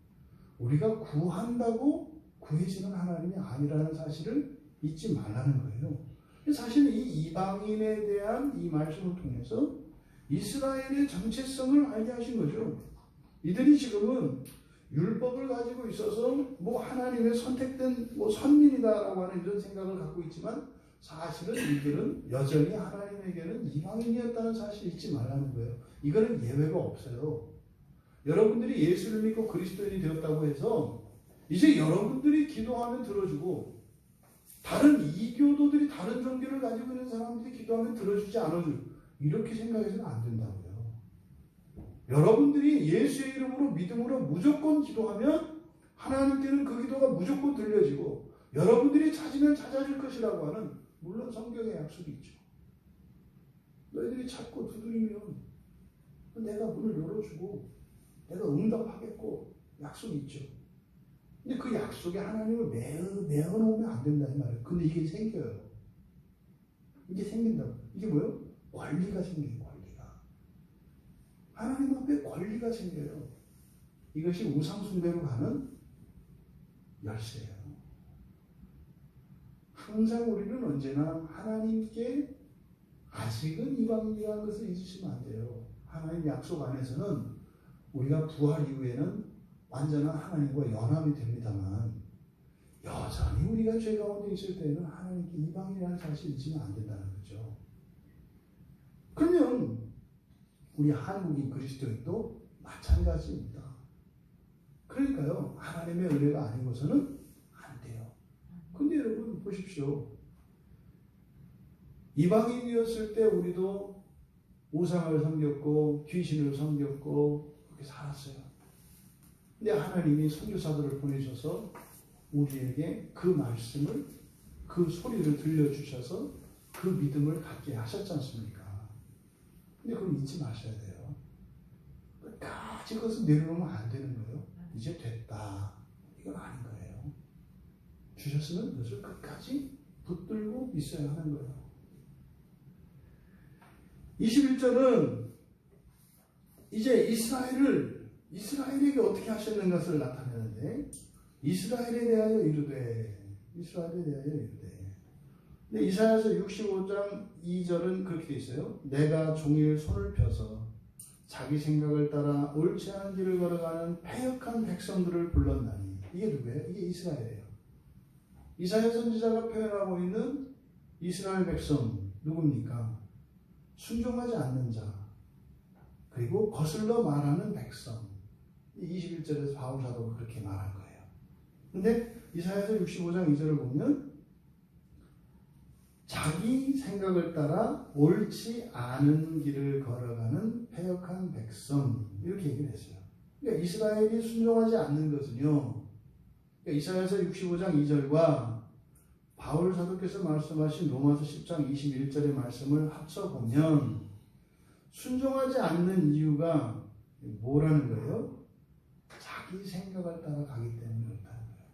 우리가 구한다고 구해지는 하나님이 아니라는 사실을 잊지 말라는 거예요. 사실은 이 이방인에 대한 이 말씀을 통해서 이스라엘의 정체성을 알게 하신 거죠. 이들이 지금은 율법을 가지고 있어서 하나님의 선택된 선민이다라고 하는 이런 생각을 갖고 있지만, 사실은 이들은 여전히 하나님에게는 이방인이었다는 사실을 잊지 말라는 거예요. 이거는 예외가 없어요. 여러분들이 예수를 믿고 그리스도인이 되었다고 해서 이제 여러분들이 기도하면 들어주고 다른 이교도들이 다른 종교를 가지고 있는 사람들이 기도하면 들어주지 않아줘. 이렇게 생각해서는 안 된다고요. 여러분들이 예수의 이름으로 믿음으로 무조건 기도하면 하나님께는 그 기도가 무조건 들려지고 여러분들이 찾으면 찾아줄 것이라고 하는 물론 성경의 약속이 있죠. 너희들이 찾고 두드리면 내가 문을 열어주고 내가 응답하겠고 약속이 있죠. 근데 그 약속에 하나님을 메어놓으면 안 된다 이 말이에요. 근데 이게 생겨요. 이게 생긴다고. 이게 뭐예요? 권리가 생겨요. 권리가. 하나님 앞에 권리가 생겨요. 이것이 우상숭배로 가는 열쇠예요. 항상 우리는 언제나 하나님께 아직은 이방인이라는 것을 잊으시면 안 돼요. 하나님 약속 안에서는 우리가 부활 이후에는 완전한 하나님과 연합이 됩니다만 여전히 우리가 죄 가운데 있을 때는 하나님께 이방인이라는 사실을 잊으면 안 된다는 거죠. 그러면 우리 한국인 그리스도인도 마찬가지입니다. 그러니까요. 하나님의 은혜가 아니고서는 안 돼요. 근데 여러분 보십시오. 이방인이었을 때 우리도 우상을 섬겼고 귀신을 섬겼고 그렇게 살았어요. 근데 하나님이 선교사들을 보내셔서 우리에게 그 말씀을 그 소리를 들려주셔서 그 믿음을 갖게 하셨지 않습니까? 근데 그걸 잊지 마셔야 돼요. 끝까지 그것을 내려놓으면 안 되는 거예요. 이제 됐다. 이건 아닌 거예요. 주셨으면 그것을 끝까지 붙들고 있어야 하는 거예요. 21절은 이제 이스라엘에게 어떻게 하셨는 것을 나타내는데 이스라엘에 대하여 이르되 근데 이사야서 65장 2절은 그렇게 돼 있어요. 내가 종일 손을 펴서 자기 생각을 따라 옳지 않은 길을 걸어가는 패역한 백성들을 불렀나니 이게 누구예요? 이게 이스라엘이에요. 이사야 선지자가 표현하고 있는 이스라엘 백성 누굽니까? 순종하지 않는 자 그리고 거슬러 말하는 백성 21절에서 바울 사도가 그렇게 말한 거예요. 근데 이사야서 65장 2절을 보면 자기 생각을 따라 옳지 않은 길을 걸어가는 패역한 백성 이렇게 얘기를 했어요. 그러니까 이스라엘이 순종하지 않는 것은요. 그러니까 이사야서 65장 2절과 바울 사도께서 말씀하신 로마서 10장 21절의 말씀을 합쳐보면 순종하지 않는 이유가 뭐라는 거예요? 자기 생각을 따라 가기 때문에 그렇다는 거예요.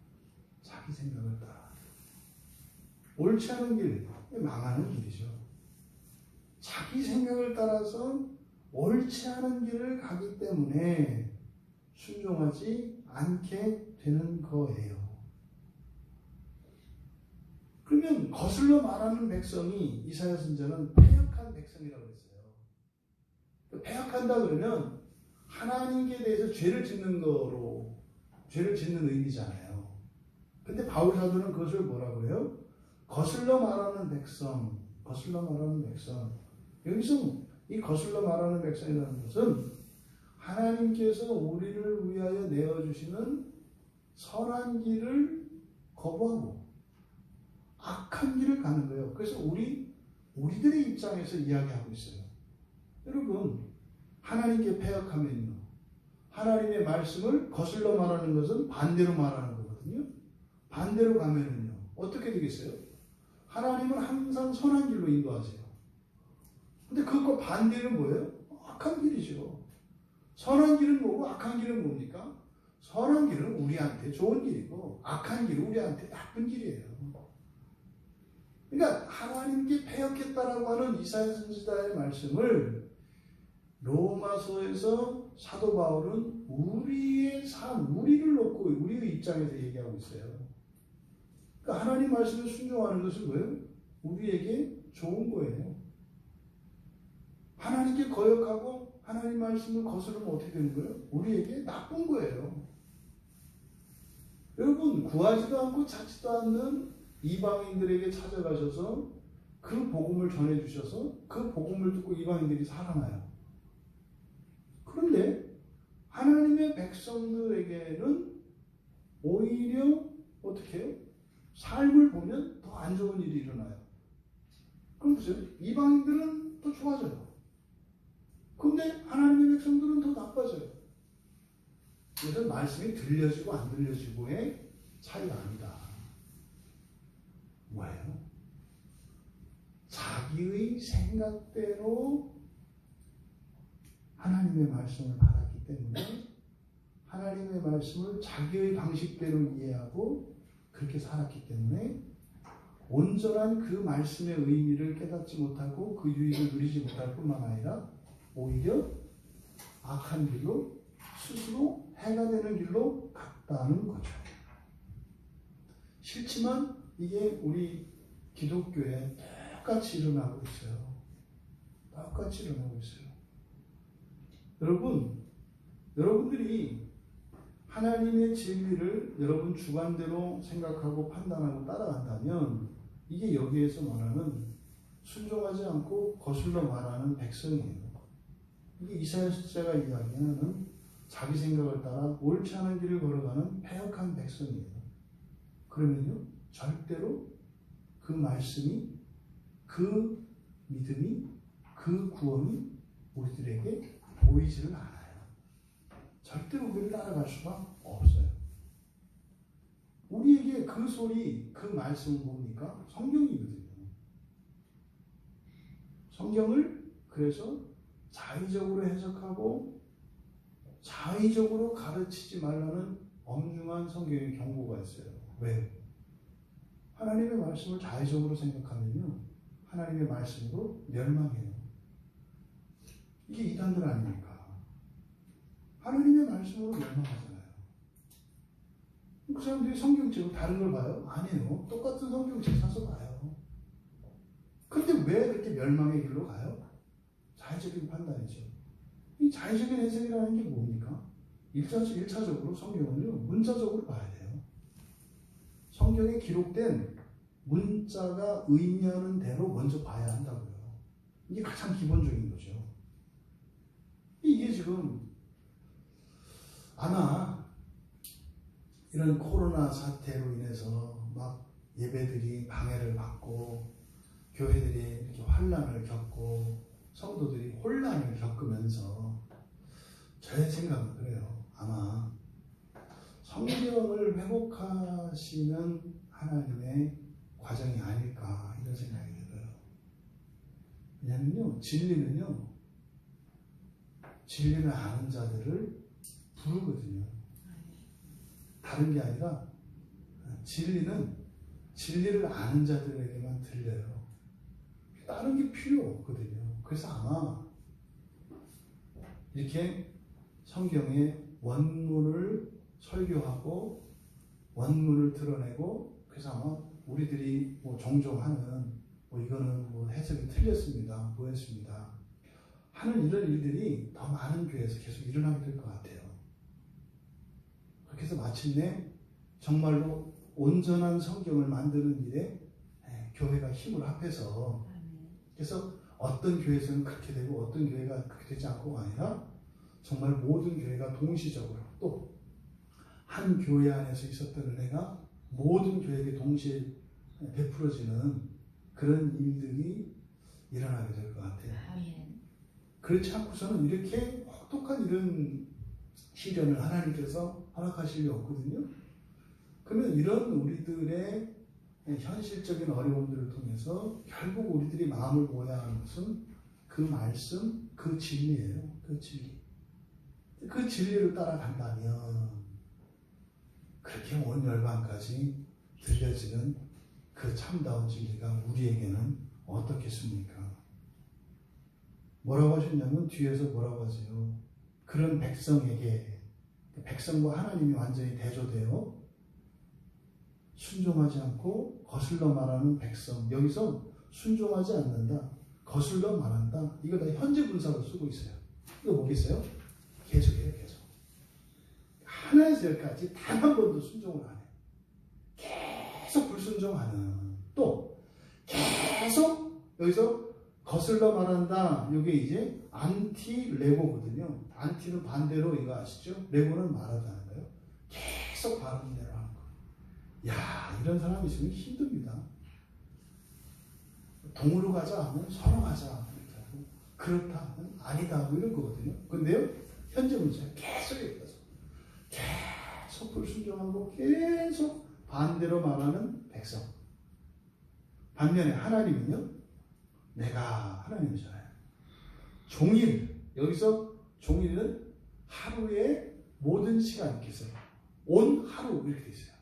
자기 생각을 따라. 옳지 않은 길, 망하는 길이죠. 자기 생각을 따라서 옳지 않은 길을 가기 때문에 순종하지 않게 되는 거예요. 그러면 거슬러 말하는 백성이 이사야 선지자는 패역한 백성이라고 했어요. 패역한다 그러면 하나님께 대해서 죄를 짓는 의미잖아요. 근데 바울 사도는 그것을 뭐라고 해요? 거슬러 말하는 백성. 여기서 이 거슬러 말하는 백성이라는 것은 하나님께서 우리를 위하여 내어주시는 선한 길을 거부하고 악한 길을 가는 거예요. 그래서 우리들의 입장에서 이야기하고 있어요. 여러분, 하나님께 패역하면요. 하나님의 말씀을 거슬러 말하는 것은 반대로 말하는 거거든요. 반대로 가면은요. 어떻게 되겠어요? 하나님은 항상 선한 길로 인도하세요. 근데 그것과 반대는 뭐예요? 악한 길이죠. 선한 길은 뭐고 악한 길은 뭡니까? 선한 길은 우리한테 좋은 길이고 악한 길은 우리한테 나쁜 길이에요. 그러니까 하나님께 패역했다라고 하는 이사야 선지자의 말씀을 로마서에서 사도 바울은 우리의 삶, 우리를 놓고 우리의 입장에서 얘기하고 있어요. 그러니까 하나님 말씀을 순종하는 것은 뭐예요? 우리에게 좋은 거예요. 하나님께 거역하고 하나님 말씀을 거스르면 어떻게 되는 거예요? 우리에게 나쁜 거예요. 여러분, 구하지도 않고 찾지도 않는 이방인들에게 찾아가셔서 그 복음을 전해주셔서 그 복음을 듣고 이방인들이 살아나요. 그런데 하나님의 백성들에게는 오히려 어떻게 해요? 삶을 보면 더 안 좋은 일이 일어나요. 그럼 보세요. 이방인들은 더 좋아져요. 근데 하나님의 백성들은 더 나빠져요. 이것은 말씀이 들려지고 안 들려지고의 차이가 아니다. 뭐예요? 자기의 생각대로 하나님의 말씀을 받았기 때문에 하나님의 말씀을 자기의 방식대로 이해하고 그렇게 살았기 때문에 온전한 그 말씀의 의미를 깨닫지 못하고 그 유익을 누리지 못할 뿐만 아니라 오히려 악한 길로 스스로 해가 되는 길로 갔다는 거죠. 싫지만 이게 우리 기독교에 똑같이 일어나고 있어요. 똑같이 일어나고 있어요. 여러분들이 하나님의 진리를 여러분 주관대로 생각하고 판단하고 따라간다면 이게 여기에서 말하는 순종하지 않고 거슬러 말하는 백성이에요. 이게 이사야 서자가 이야기하는 자기 생각을 따라 옳지 않은 길을 걸어가는 패역한 백성이에요. 그러면요, 절대로 그 말씀이, 그 믿음이, 그 구원이 우리들에게 보이지를 않아요. 절대로 우리를 따라갈 수가 없어요. 우리에게 그 소리, 그 말씀은 뭡니까? 성경이거든요. 성경을 그래서 자의적으로 해석하고 자의적으로 가르치지 말라는 엄중한 성경의 경고가 있어요. 왜요? 하나님의 말씀을 자의적으로 생각하면요, 하나님의 말씀으로 멸망해요. 이게 이단들 아닙니까? 하나님의 말씀으로 멸망하잖아요. 그 사람들이 성경책을 다른 걸 봐요? 아니에요. 똑같은 성경책 사서 봐요. 그런데 왜 그렇게 멸망의 길로 가요? 자의적인 판단이죠. 이 자의적인 해석이라는 게 뭡니까? 1차적으로 성경은요, 문자적으로 봐야 돼요. 성경에 기록된 문자가 의미하는 대로 먼저 봐야 한다고요. 이게 가장 기본적인 거죠. 이게 지금 아마 이런 코로나 사태로 인해서 막 예배들이 방해를 받고 교회들이 이렇게 환난을 겪고 성도들이 혼란을 겪으면서 제 생각은 그래요. 아마 성경을 회복하시는 하나님의 과정이 아닐까 이런 생각이 들어요. 왜냐면요, 진리를 아는 자들을 부르거든요. 다른 게 아니라 진리는 진리를 아는 자들에게만 들려요. 다른 게 필요 없거든요. 그래서 아마 이렇게 성경의 원문을 설교하고 원문을 드러내고 그래서 아마 우리들이 뭐 종종 하는 이거는 뭐 해석이 틀렸습니다. 뭐였습니다. 하는 이런 일들이 더 많은 교회에서 계속 일어나게 될 것 같아요. 그렇게 해서 마침내 정말로 온전한 성경을 만드는 일에 교회가 힘을 합해서 그래서 어떤 교회에서는 그렇게 되고 어떤 교회가 그렇게 되지 않고가 아니라 정말 모든 교회가 동시적으로 또 한 교회 안에서 있었던 은혜가 모든 교회에게 동시에 베풀어지는 그런 일들이 일어나게 될 것 같아요. 그렇지 않고서는 이렇게 혹독한 이런 시련을 하나님께서 허락하실 리 없거든요. 그러면 이런 우리들의 현실적인 어려움들을 통해서 결국 우리들이 마음을 모아야 하는 것은 그 말씀, 그 진리예요. 그 진리. 그 진리를 따라간다면 그렇게 온 열방까지 들려지는 그 참다운 진리가 우리에게는 어떻겠습니까? 뭐라고 하셨냐면 뒤에서 뭐라고 하세요? 그런 백성에게 백성과 하나님이 완전히 대조되어 순종하지 않고 거슬러 말하는 백성. 여기서 순종하지 않는다, 거슬러 말한다. 이거 다 현재 분사로 쓰고 있어요. 이거 뭐겠어요? 계속해요, 계속. 하나에서 열까지 단 한 번도 순종을 안 해요. 계속 불순종하는. 또 계속 여기서 거슬러 말한다. 이게 이제 안티 레고거든요. 안티는 반대로 이거 아시죠? 레고는 말하다는 거예요. 계속 바른 대로 하는 거예요. 야, 이런 사람이 있으면 힘듭니다. 동으로 가자 하면 서로 가자. 그렇다 하면 아니다. 뭐 이런 거거든요. 근데요, 현재 문제는 계속 얘기해서 계속 불순종하고 계속 반대로 말하는 백성. 반면에 하나님은요, 내가 하나님이잖아요. 종일, 여기서 종일은 하루의 모든 시간 이렇게 있어요. 온 하루 이렇게 돼 있어요.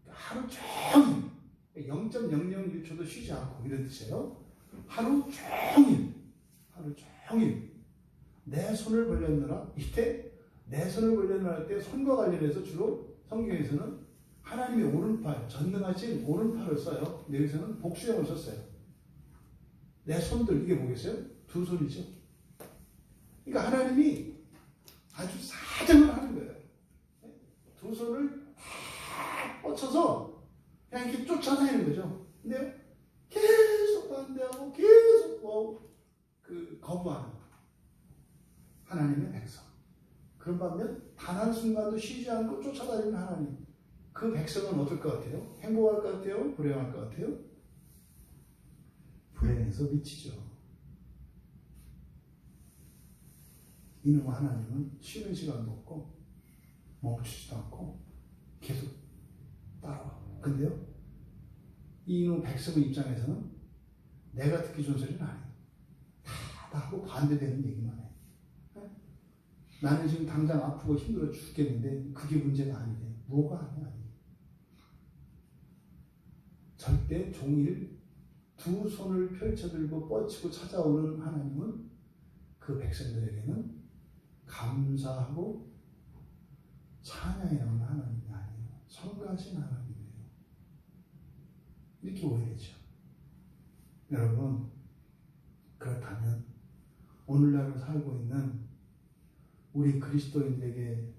하루 종일 0.001초도 쉬지 않고 이런 뜻이에요. 하루 종일 내 손을 벌렸느라. 이때 내 손을 벌렸느라 할 때 손과 관련해서 주로 성경에서는 하나님의 오른팔, 전능하신 오른팔을 써요. 근데 여기서는 복수형을 썼어요. 내 손들, 이게 뭐겠어요? 두 손이죠. 그러니까 하나님이 아주 사정을 하는 거예요. 두 손을 다 뻗쳐서 그냥 이렇게 쫓아다니는 거죠. 근데 계속 반대하고 계속 거부하는 하나님의 백성. 그런 반면 단 한순간도 쉬지 않고 쫓아다니는 하나님. 그 백성은 어떨 것 같아요? 행복할 것 같아요? 불행할 것 같아요? 불행해서 미치죠. 이놈 하나님은 쉬는 시간도 없고 멈추지도 않고 계속 따라와. 근데요, 이놈 백성의 입장에서는 내가 듣기 좋은 소리는 아니에요. 다 하고 반대되는 얘기만 해. 나는 지금 당장 아프고 힘들어 죽겠는데 그게 문제가 아니래. 뭐가 아니야. 절대 종일 두 손을 펼쳐들고 뻗치고 찾아오는 하나님은 그 백성들에게는 감사하고 찬양해 나오는 하나님이 아니에요. 성가신 하나님이에요. 이렇게 오해되죠. 여러분, 그렇다면 오늘날 살고 있는 우리 그리스도인들에게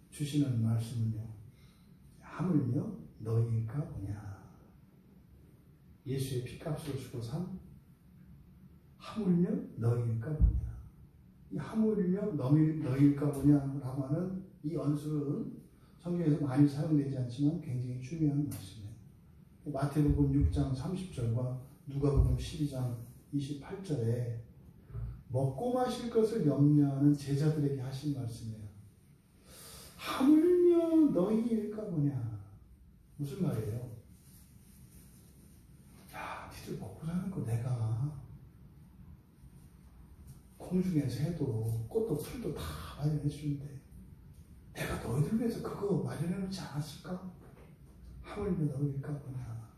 주시는 말씀은요, 하물며 너희일까 보냐. 예수의 피값을 주고 산 하물며 너희일까 보냐. 이 하물며 너희일까 보냐라고 하는 이 언술은 성경에서 많이 사용되지 않지만 굉장히 중요한 말씀이에요. 마태복음 6장 30절과 누가복음 12장 28절에 먹고 마실 것을 염려하는 제자들에게 하신 말씀이에요. 하물며 너희일까 보냐. 무슨 말이에요? 야, 니들 먹고 사는 거 내가 공중의 새도 꽃도 풀도 다 마련해 주는데 내가 너희들 위해서 그거 마련해 놓지 않았을까? 하물며 너희일까 보냐.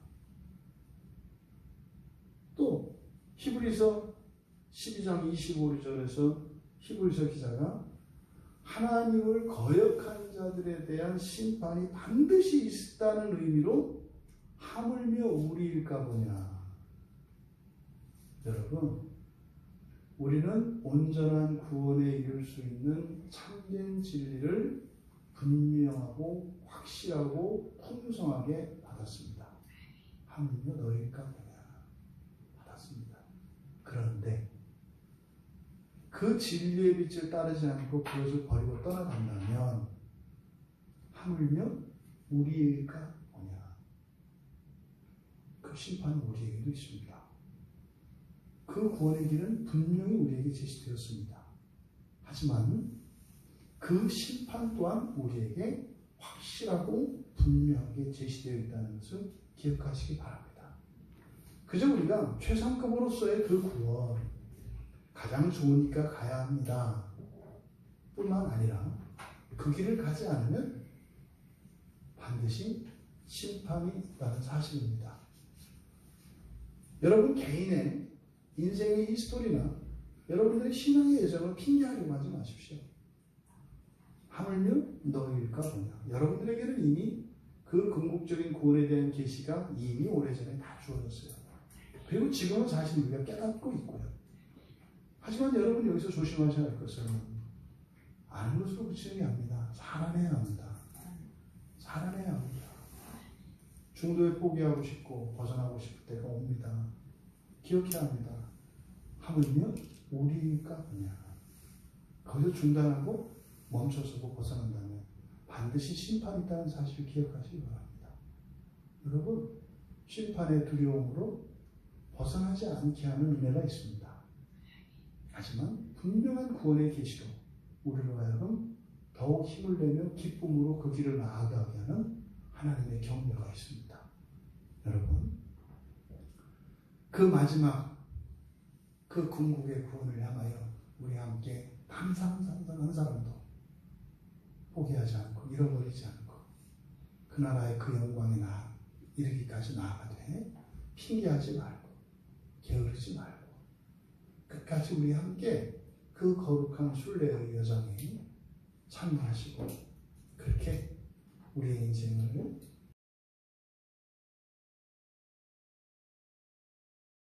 또 히브리서 12장 25절에서 히브리서 기자가 하나님을 거역한 자들에 대한 심판이 반드시 있다는 의미로 하물며 우리일까 보냐. 여러분, 우리는 온전한 구원에 이를 수 있는 참된 진리를 분명하고 확실하고 풍성하게 받았습니다. 하물며 너희일까 보냐. 받았습니다. 그런데 그 진리의 빛을 따르지 않고 그것을 버리고 떠나간다면 하물며 우리일까 보냐. 그 심판은 우리에게도 있습니다. 그 구원의 길은 분명히 우리에게 제시되었습니다. 하지만 그 심판 또한 우리에게 확실하고 분명하게 제시되어 있다는 것을 기억하시기 바랍니다. 그저 우리가 최상급으로서의 그 구원, 가장 좋으니까 가야 합니다. 뿐만 아니라 그 길을 가지 않으면 반드시 심판이 있다는 사실입니다. 여러분 개인의 인생의 히스토리나 여러분들의 신앙의 여정을 핑계하려고 하지 마십시오. 하물며 너희일까 보냐. 여러분들에게는 이미 그 궁극적인 구원에 대한 계시가 이미 오래전에 다 주어졌어요. 그리고 지금은 사실 우리가 깨닫고 있고요. 하지만 여러분 여기서 조심하셔야 할 것은 아는 것으로 그치는 게 아닙니다. 살아내야 합니다. 살아내야 합니다. 중도에 포기하고 싶고 벗어나고 싶을 때가 옵니다. 기억해야 합니다. 하물며 우리일까 보냐. 거기서 중단하고 멈춰서고 벗어난다면 반드시 심판이 있다는 사실을 기억하시기 바랍니다. 여러분, 심판의 두려움으로 벗어나지 않게 하는 은혜가 있습니다. 하지만 분명한 구원의 계시로 우리로 하여금 더욱 힘을 내며 기쁨으로 그 길을 나아가게 하는 하나님의 경배가 있습니다. 여러분, 그 마지막 그 궁극의 구원을 향하여 우리 함께 항상 한 사람도 포기하지 않고 잃어버리지 않고 그 나라의 그 영광에 이르기까지 나아가되 핑계하지 말고 게으르지 말고 끝까지 우리 함께 그 거룩한 순례의 여정에 참여하시고 그렇게 우리의 인생을